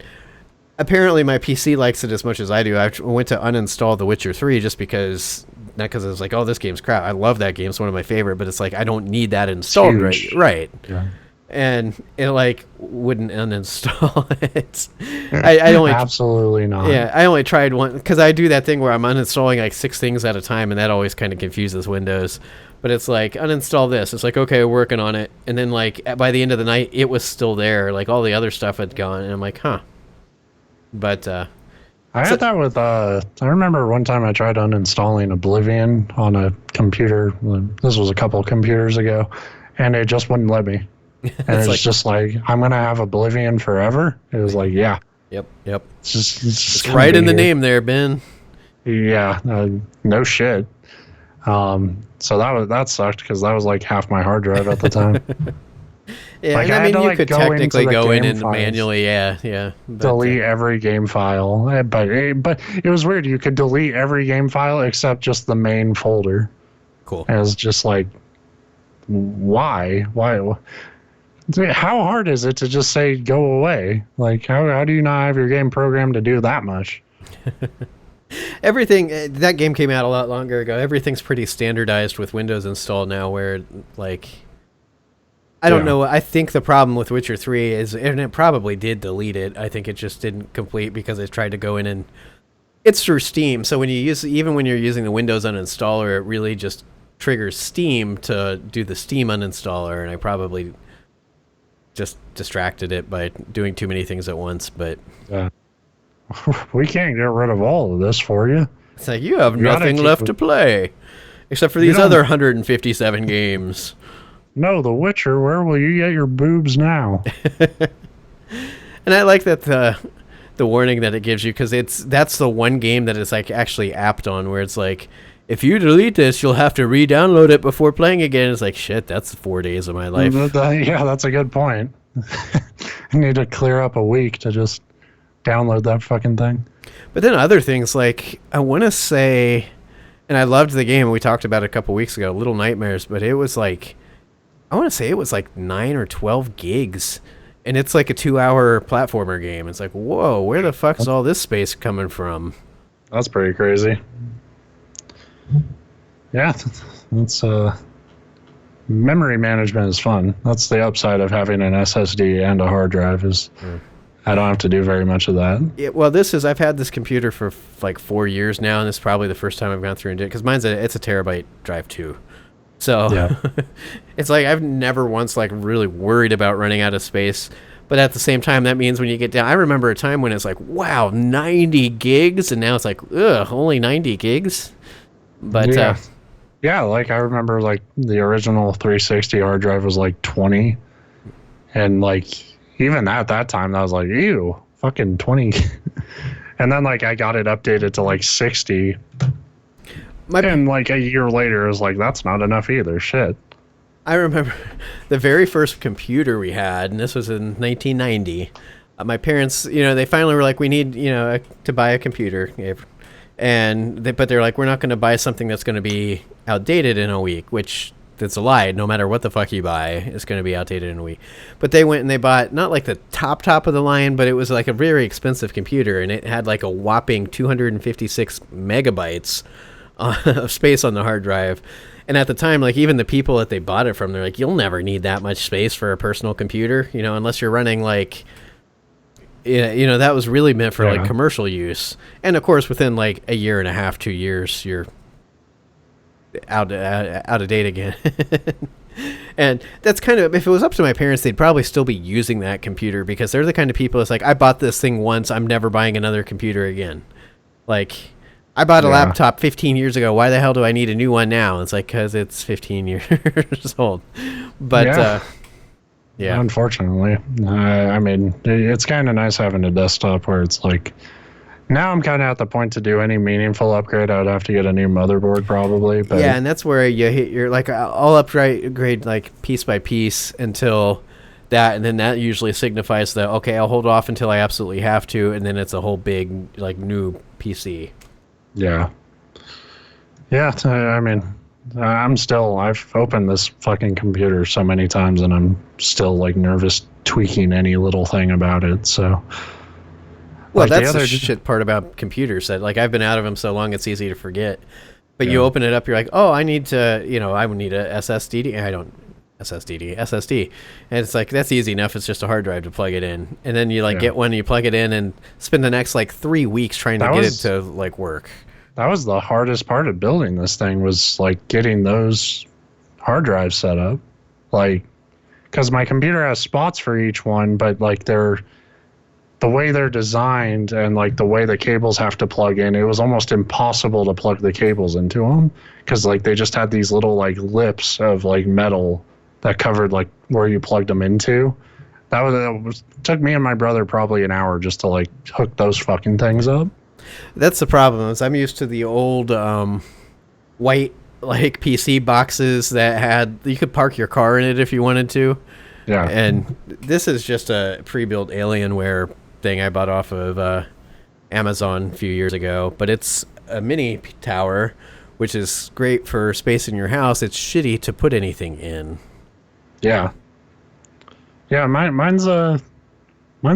apparently my PC likes it as much as I do. I went to uninstall The Witcher 3 just because, not because I was like, oh, this game's crap. I love that game. It's one of my favorite, but it's like, I don't need that installed right. Yeah. And it like wouldn't uninstall it. I only absolutely not. Yeah, I only tried one because I do that thing where I'm uninstalling like 6 things at a time, and that always kind of confuses Windows. But it's like, uninstall this. It's like, okay, we're working on it. And then like by the end of the night, it was still there. Like all the other stuff had gone, and I'm like, huh. But I had that with I remember one time I tried uninstalling Oblivion on a computer. This was a couple of computers ago, and it just wouldn't let me. And it's like, just like, I'm gonna have Oblivion forever. It was like, yeah. Yep. It's just right in the name there, Ben. Yeah, no shit. So that sucked because that was like half my hard drive at the time. Yeah, like, I mean, you could technically go in and manually, delete every game file. But it was weird. You could delete every game file except just the main folder. Cool. And it was just like, why? How hard is it to just say go away? Like, how do you not have your game programmed to do that much? Everything, that game came out a lot longer ago. Everything's pretty standardized with Windows installed now, where like, I don't know. I think the problem with Witcher 3 is, and it probably did delete it. I think it just didn't complete because it tried to go in and it's through Steam. So when even when you're using the Windows uninstaller, it really just triggers Steam to do the Steam uninstaller, and I probably just distracted it by doing too many things at once. But we can't get rid of all of this for you. It's like, you have nothing left to play except for these other 157 games. No, The Witcher, where will you get your boobs now? And I like that the warning that it gives you, because that's the one game that is like actually apt on, where it's like, if you delete this, you'll have to re-download it before playing again. It's like, shit, that's 4 days of my life. Yeah, that's a good point. I need to clear up a week to just download that fucking thing. But then other things, like, I want to say, and I loved the game, we talked about it a couple weeks ago, Little Nightmares, but it was like, I want to say it was like 9 or 12 gigs. And it's like a 2-hour platformer game. It's like, whoa, where the fuck is all this space coming from? That's pretty crazy. Yeah, that's memory management is fun. That's the upside of having an SSD and a hard drive is I don't have to do very much of that. Yeah, well, I've had this computer for like 4 years now, and this is probably the first time I've gone through and did it, because it's a terabyte drive too. So yeah. It's like I've never once like really worried about running out of space. But at the same time, that means when you get down, I remember a time when it's like, wow, 90 gigs, and now it's like, ugh, only 90 gigs. But yeah, like I remember like the original 360 hard drive was like 20, and like even at that time I was like, ew, fucking 20. And then like I got it updated to like 60, and like a year later it was like, that's not enough either. Shit. I remember the very first computer we had, and this was in 1990. My parents, they finally were like, we need, to buy a computer. But they're like, we're not going to buy something that's going to be outdated in a week, which that's a lie. No matter what the fuck you buy, it's going to be outdated in a week. But they went and they bought not like the top of the line, but it was like a very expensive computer, and it had like a whopping 256 megabytes of space on the hard drive. And at the time, like even the people that they bought it from, they're like, you'll never need that much space for a personal computer, unless you're running like, that was really meant for like commercial use. And of course, within like a year and a half, 2 years, you're out of date again. And that's kind of, if it was up to my parents, they'd probably still be using that computer, because they're the kind of people that's like, I bought this thing once, I'm never buying another computer again. Like, I bought a laptop 15 years ago. Why the hell do I need a new one now? It's like, because it's 15 years old. But, yeah. Unfortunately. I mean, it's kind of nice having a desktop where it's like, now I'm kind of at the point to do any meaningful upgrade, I would have to get a new motherboard probably. But yeah, and that's where you hit your, like, I'll upgrade like piece by piece until that, and then that usually signifies that, okay, I'll hold off until I absolutely have to, and then it's a whole big, like, new PC. Yeah. Yeah, I mean, I've opened this fucking computer so many times, and I'm still, like, nervous tweaking any little thing about it, so. Well, like that's the shit part about computers, that, like, I've been out of them so long it's easy to forget. But you open it up, you're like, oh, I need to, I would need a SSD. SSD. And it's like, that's easy enough. It's just a hard drive to plug it in. And then you, like, get one, you plug it in, and spend the next, like, 3 weeks trying to get it to, like, work. That was the hardest part of building this thing, was like getting those hard drives set up. Like, because my computer has spots for each one, but like the way they're designed and like the way the cables have to plug in, it was almost impossible to plug the cables into them, because like they just had these little like lips of like metal that covered like where you plugged them into. It took me and my brother probably an hour just to like hook those fucking things up. That's the problem, is I'm used to the old white like PC boxes that had, you could park your car in it if you wanted to. Yeah. And this is just a pre-built Alienware thing I bought off of Amazon a few years ago, but it's a mini tower, which is great for space in your house. It's shitty to put anything in. Yeah. Yeah, mine's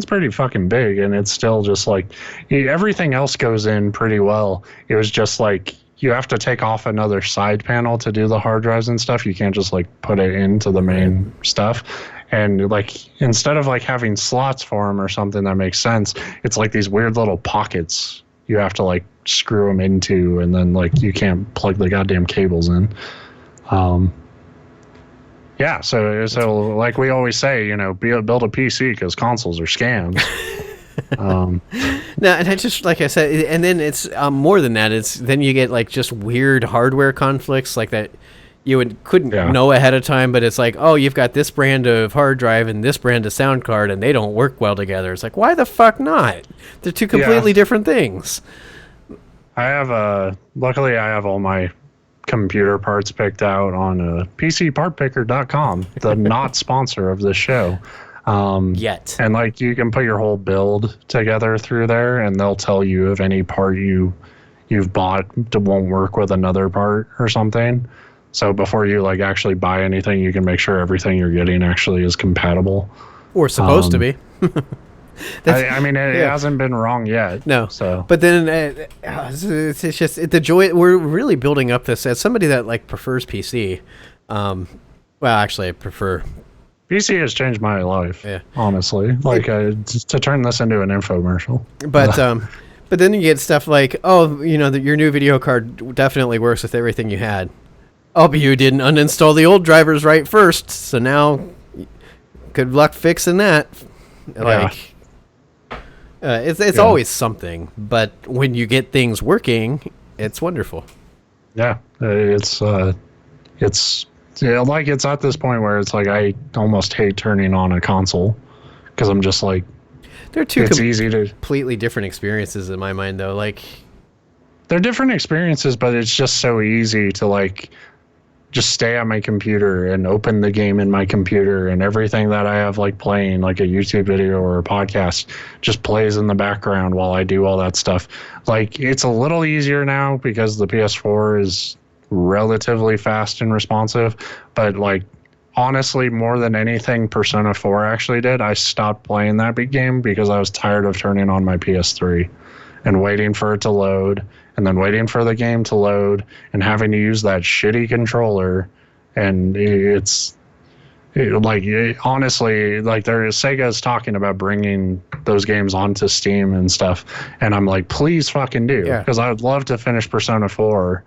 pretty fucking big, and it's still just like, everything else goes in pretty well. It was just like, you have to take off another side panel to do the hard drives and stuff. You can't just like put it into the main stuff. And like, instead of like having slots for them or something that makes sense, it's like these weird little pockets you have to like screw them into, and then like you can't plug the goddamn cables in. Yeah, so like we always say, build a PC because consoles are scams. No, and I just, like I said, and then it's more than that. It's then you get like just weird hardware conflicts like that. couldn't know ahead of time, but it's like, oh, you've got this brand of hard drive and this brand of sound card, and they don't work well together. It's like, why the fuck not? They're two completely different things. Luckily I have all my computer parts picked out on PCPartPicker.com, the not sponsor of this show. Yet. And like you can put your whole build together through there, and they'll tell you if any part you've bought won't work with another part or something. So before you like actually buy anything, you can make sure everything you're getting actually is compatible. Or supposed to be. I mean, it hasn't been wrong yet. No. So, but then it's just the joy. We're really building up this as somebody that like prefers PC. Well, actually, I prefer. PC has changed my life. Yeah. Honestly, like to turn this into an infomercial. But then you get stuff like, oh, your new video card definitely works with everything you had. Oh, but you didn't uninstall the old drivers first, so now good luck fixing that. Like, it's always something, but when you get things working, it's wonderful. Yeah, it's at this point where it's like I almost hate turning on a console because I'm just like, they're two completely different experiences in my mind, though. Like, they're different experiences, but it's just so easy to like just stay on my computer and open the game in my computer, and everything that I have like playing, like a YouTube video or a podcast, just plays in the background while I do all that stuff. Like, it's a little easier now because the PS4 is relatively fast and responsive, but like honestly, more than anything Persona 4 actually did, I stopped playing that big game because I was tired of turning on my PS3 and waiting for it to load, and then waiting for the game to load, and having to use that shitty controller. And honestly, like Sega's talking about bringing those games onto Steam and stuff, and I'm like, please fucking do, because I would love to finish Persona 4,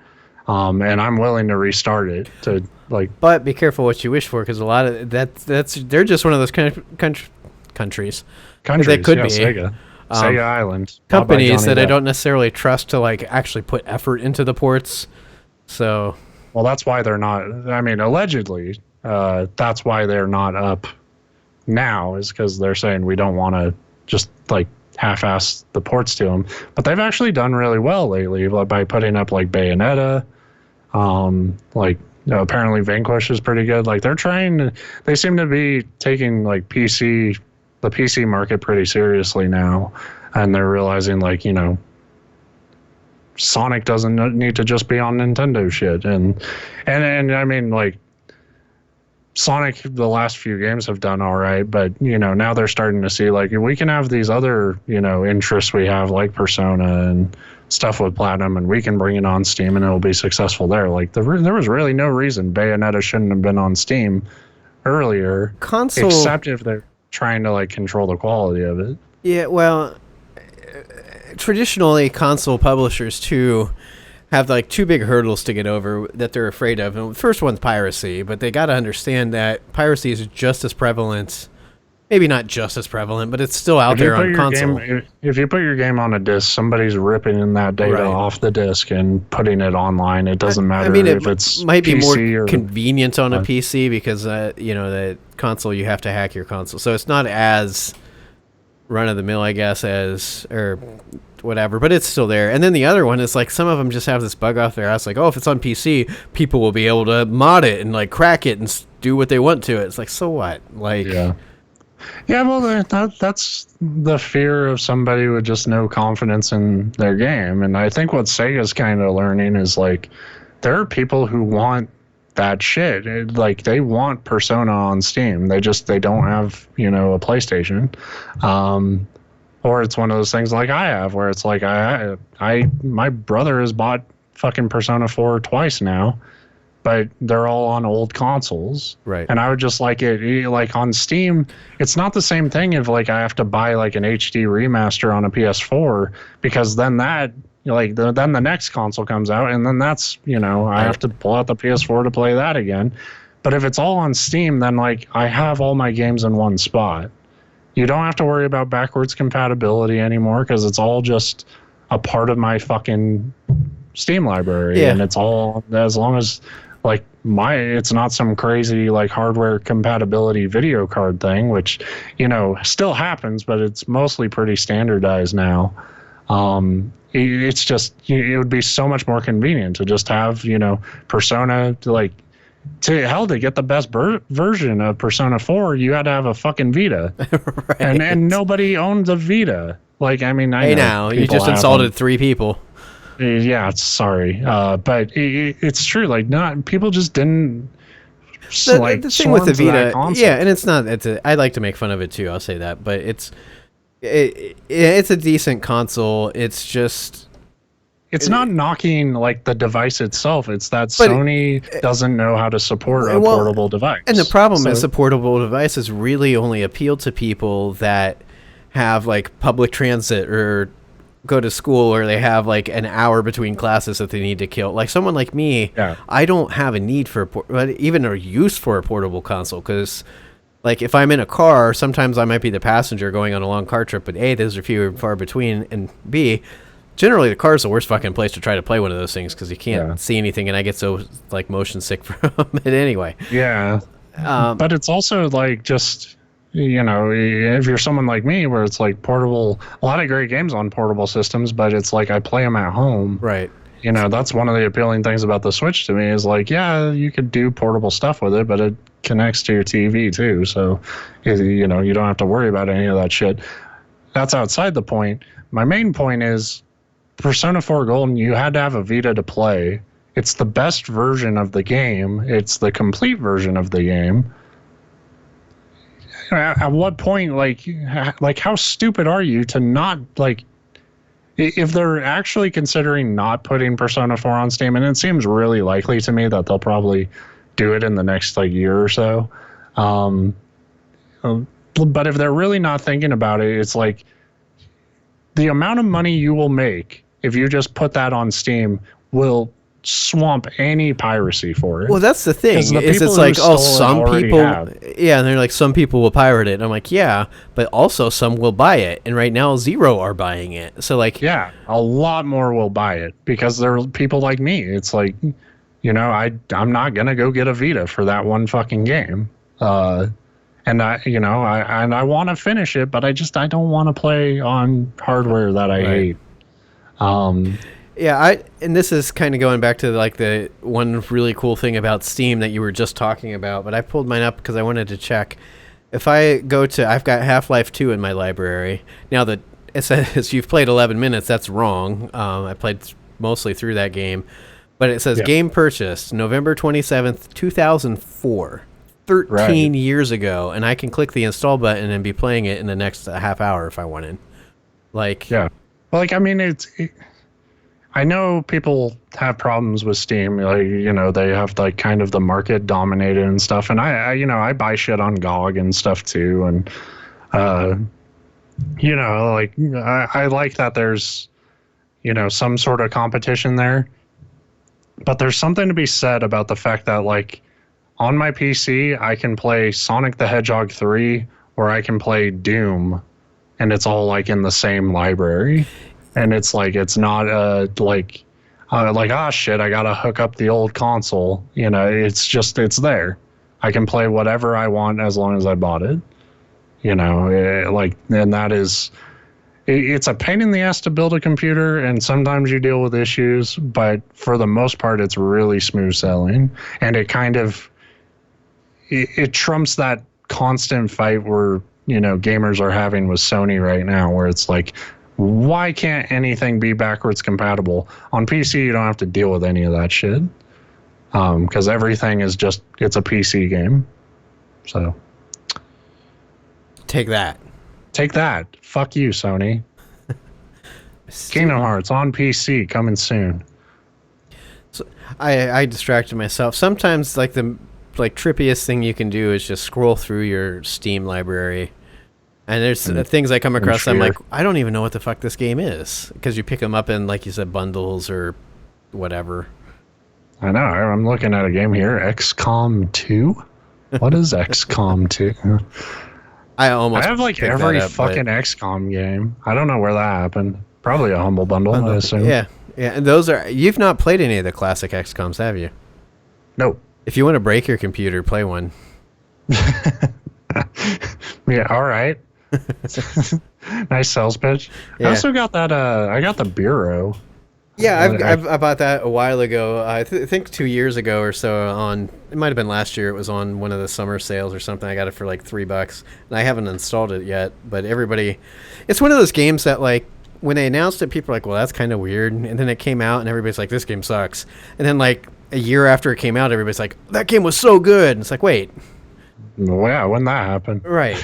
and I'm willing to restart it to like. But be careful what you wish for, because a lot of they're just one of those countries that could be Sega. Sega Island. Companies that I don't necessarily trust to like actually put effort into the ports. So, well, that's why they're not. I mean, allegedly, that's why they're not up now, is because they're saying we don't want to just like half-ass the ports to them. But they've actually done really well lately by putting up like Bayonetta. Apparently Vanquish is pretty good. Like they seem to be taking like the PC market pretty seriously now, and they're realizing like, Sonic doesn't need to just be on Nintendo shit, and I mean, like, Sonic, the last few games have done all right, but now they're starting to see like we can have these other interests we have, like Persona and stuff with Platinum, and we can bring it on Steam and it'll be successful there. Like there was really no reason Bayonetta shouldn't have been on Steam earlier, except if they're trying to like control the quality of it. Yeah, well, traditionally console publishers too have like two big hurdles to get over that they're afraid of. And the first one's piracy, but they got to understand that piracy is just as prevalent. Maybe not just as prevalent, but it's still out there on console. If you put your game on a disc, somebody's ripping in that data off the disc and putting it online. It doesn't matter if it's might be PC more convenient on a PC because the console, you have to hack your console, so it's not as run of the mill, I guess, or whatever, but it's still there. And then the other one is like some of them just have this bug off their ass, like, oh, if it's on PC, people will be able to mod it and like crack it and do what they want to it. It's like, so what? Like, yeah, well, that's the fear of somebody with just no confidence in their game. And I think what Sega's kind of learning is like there are people who want that shit. Like they want Persona on Steam. They don't have a PlayStation, or it's one of those things like I have, where it's like my brother has bought fucking Persona 4 twice now, but they're all on old consoles. Right. And I would just like it, like on Steam, it's not the same thing if like I have to buy like an HD remaster on a PS4, because then then the next console comes out, and then that's, I have to pull out the PS4 to play that again. But if it's all on Steam, then like I have all my games in one spot. You don't have to worry about backwards compatibility anymore, because it's all just a part of my fucking Steam library. Yeah. And it's all, as long as like it's not some crazy like hardware compatibility video card thing, which, still happens, but it's mostly pretty standardized now. It's just, it would be so much more convenient to just have, Persona to get the best version of Persona 4, you had to have a fucking Vita. Right. And nobody owns a Vita. Like, I mean, hey, now you just insulted 3 people. Yeah, sorry, but it's true. Like, not people just didn't. The thing with the Vita, yeah, and it's not. I like to make fun of it too. I'll say that, but it's a decent console. It's just. It's not knocking like the device itself. It's that Sony doesn't know how to support a portable device. And the problem is the portable devices really only appeal to people that have like public transit or go to school, or they have like an hour between classes that they need to kill. Like someone like me, I don't have a need for even a use for a portable console, because like if I'm in a car, sometimes I might be the passenger going on a long car trip, but A, those are few and far between, and B, generally the car is the worst fucking place to try to play one of those things because you can't see anything, and I get so like motion sick from it anyway. Yeah. But it's also like just, if you're someone like me where it's like portable, a lot of great games on portable systems, but it's like I play them at home. Right. That's one of the appealing things about the Switch to me is like, yeah, you could do portable stuff with it, but it connects to your TV too. So, you don't have to worry about any of that shit. That's outside the point. My main point is Persona 4 Golden, you had to have a Vita to play. It's the best version of the game. It's the complete version of the game. At what point, like how stupid are you to not, like, if they're actually considering not putting Persona 4 on Steam, and it seems really likely to me that they'll probably do it in the next like year or so. But if they're really not thinking about it, it's like the amount of money you will make if you just put that on Steam will swamp any piracy for it. Well, that's the thing. It's like, some people, and they're like, some people will pirate it. And I'm like, yeah, but also some will buy it. And right now, 0 are buying it. So like, yeah, a lot more will buy it because there are people like me. It's like, I'm not gonna go get a Vita for that one fucking game. And I want to finish it, but I don't want to play on hardware that I hate. Yeah, and this is kind of going back to like the one really cool thing about Steam that you were just talking about, but I pulled mine up because I wanted to check. If I go to, I've got Half-Life 2 in my library. Now that it says you've played 11 minutes, that's wrong. I played mostly through that game, but it says game purchased November 27th, 2004. 13 years ago, and I can click the install button and be playing it in the next half hour if I wanted. Like, yeah, well, like I mean, I know people have problems with Steam. Like, they have like kind of the market dominated and stuff, and I buy shit on GOG and stuff too, and like I like that there's some sort of competition there, but there's something to be said about the fact that like, on my PC, I can play Sonic the Hedgehog 3 or I can play Doom, and it's all like in the same library. And it's like, it's not shit, I gotta hook up the old console. It's just, it's there. I can play whatever I want as long as I bought it. And that is, it's a pain in the ass to build a computer, and sometimes you deal with issues, but for the most part, it's really smooth sailing. And it kind of, it trumps that constant fight where, gamers are having with Sony right now, where it's like, why can't anything be backwards compatible? On PC, you don't have to deal with any of that shit. Because everything is just, it's a PC game. So. Take that. Fuck you, Sony. Kingdom Hearts on PC, coming soon. So I distracted myself. Sometimes, like, the trippiest thing you can do is just scroll through your Steam library, and there's things I come across. I'm like, I don't even know what the fuck this game is, because you pick them up in, like you said, bundles or whatever. I know. I'm looking at a game here, XCOM 2. What is XCOM 2? I have like every fucking XCOM game. I don't know where that happened. Probably a Humble Bundle, I assume. Yeah, and those are, you've not played any of the classic XCOMs, have you? Nope. If you want to break your computer, play one. Yeah, all right. Nice sales pitch. Yeah. I also got that. I got the Bureau. Yeah, I bought that a while ago. I think 2 years ago or so. It might have been last year. It was on one of the summer sales or something. I got it for like $3, and I haven't installed it yet. But it's one of those games that like when they announced it, people are like, "Well, that's kind of weird," and then it came out, and everybody's like, "This game sucks." And then like a year after it came out, everybody's like, "That game was so good." And it's like, wait, well, yeah, when that happened, right?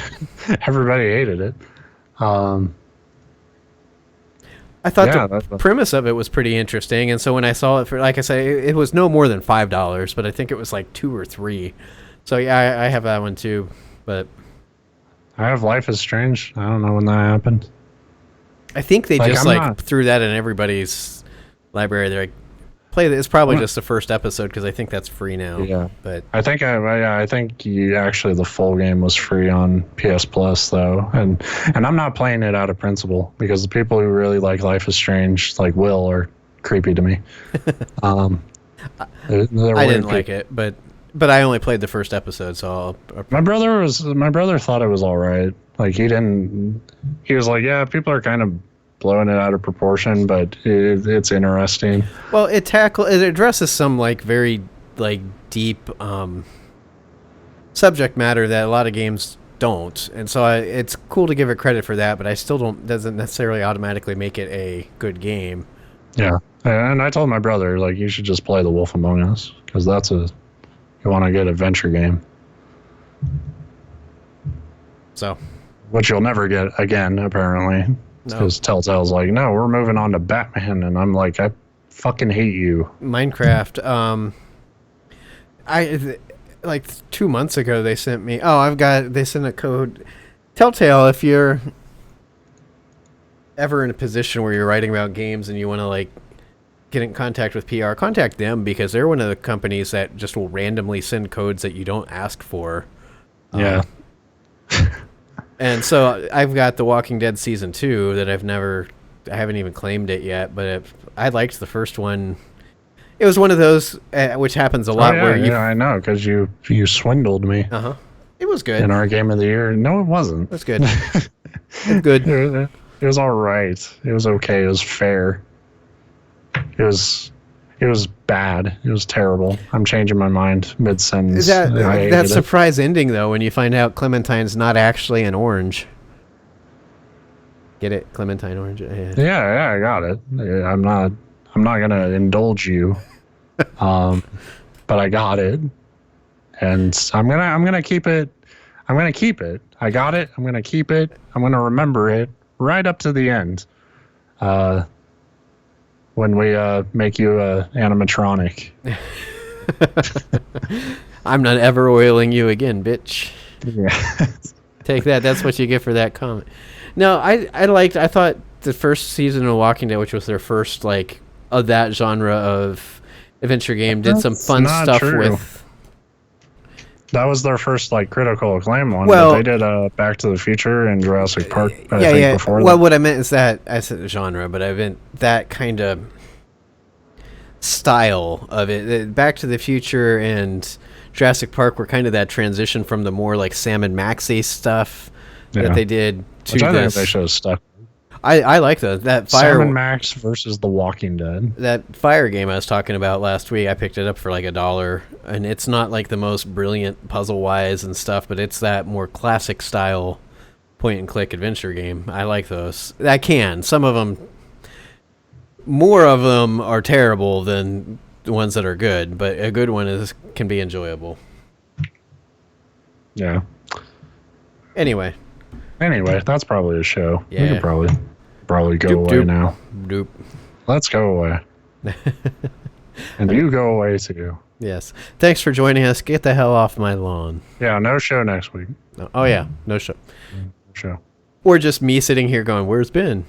Everybody hated it. I thought the premise of it was pretty interesting, and so when I saw it for, like I say, it was no more than $5, but I think it was like $2 or $3. So yeah, I have that one too. But I have Life is Strange. I don't know when that happened. I think they just threw that in everybody's library. They're like, play this. It's probably just the first episode because I think that's free now. Yeah, but I think the full game was free on PS Plus though, and I'm not playing it out of principle because the people who really like Life is Strange, like Will, are creepy to me. I didn't like it, but I only played the first episode, so my brother thought it was all right. Like he was like, yeah, people are kind of blowing it out of proportion, but it's interesting. Well, it addresses some like very like deep subject matter that a lot of games don't, and so it's cool to give it credit for that. But I still doesn't necessarily automatically make it a good game. Yeah, and I told my brother like you should just play The Wolf Among Us because you want a good adventure game. So, which you'll never get again, apparently. Because Telltale's like, no, we're moving on to Batman, and I'm like, I fucking hate you. Minecraft. Like 2 months ago they sent me. They sent a code. Telltale, if you're ever in a position where you're writing about games and you want to like get in contact with PR, contact them because they're one of the companies that just will randomly send codes that you don't ask for. Yeah. And so I've got The Walking Dead season 2 that I haven't even claimed it yet, but I liked the first one. It was one of those which happens a lot where I know because you swindled me. It was good in our game of the year. No, it wasn't. It was good. It's good. It was all right. It was okay. It was fair. It was bad. It was terrible. I'm changing my mind mid-sentence. That surprise ending, though, when you find out Clementine's not actually an orange. Get it? Clementine orange? Yeah, I got it. I'm not going to indulge you. But I got it. And I'm going to keep it. I'm going to keep it. I got it. I'm going to keep it. I'm going to remember it right up to the end. When we make you a animatronic. I'm not ever oiling you again, bitch. Yeah. Take that. That's what you get for that comment. No, I thought the first season of Walking Dead, which was their first like of that genre of adventure game, did some fun stuff with. That was their first like critical acclaim one. Well, but they did Back to the Future and Jurassic Park. I think before well, that. What I meant is that I said genre, but I meant that kind of style of it. Back to the Future and Jurassic Park were kind of that transition from the more like Sam and Maxie stuff that they did to which I this. think they should have stuck. I like that Fire Sam and Max versus The Walking Dead. That Fire game I was talking about last week. I picked it up for like $1, and it's not like the most brilliant puzzle wise and stuff, but it's that more classic style point and click adventure game. I like those. Some of them, more of them are terrible than the ones that are good, but a good one can be enjoyable. Yeah. Anyway, that's probably a show. Yeah. We could probably go away now. Doop. Let's go away. And you go away too. Yes. Thanks for joining us. Get the hell off my lawn. Yeah, no show next week. Oh yeah, no show. No show. Or just me sitting here going, "Where's Ben?"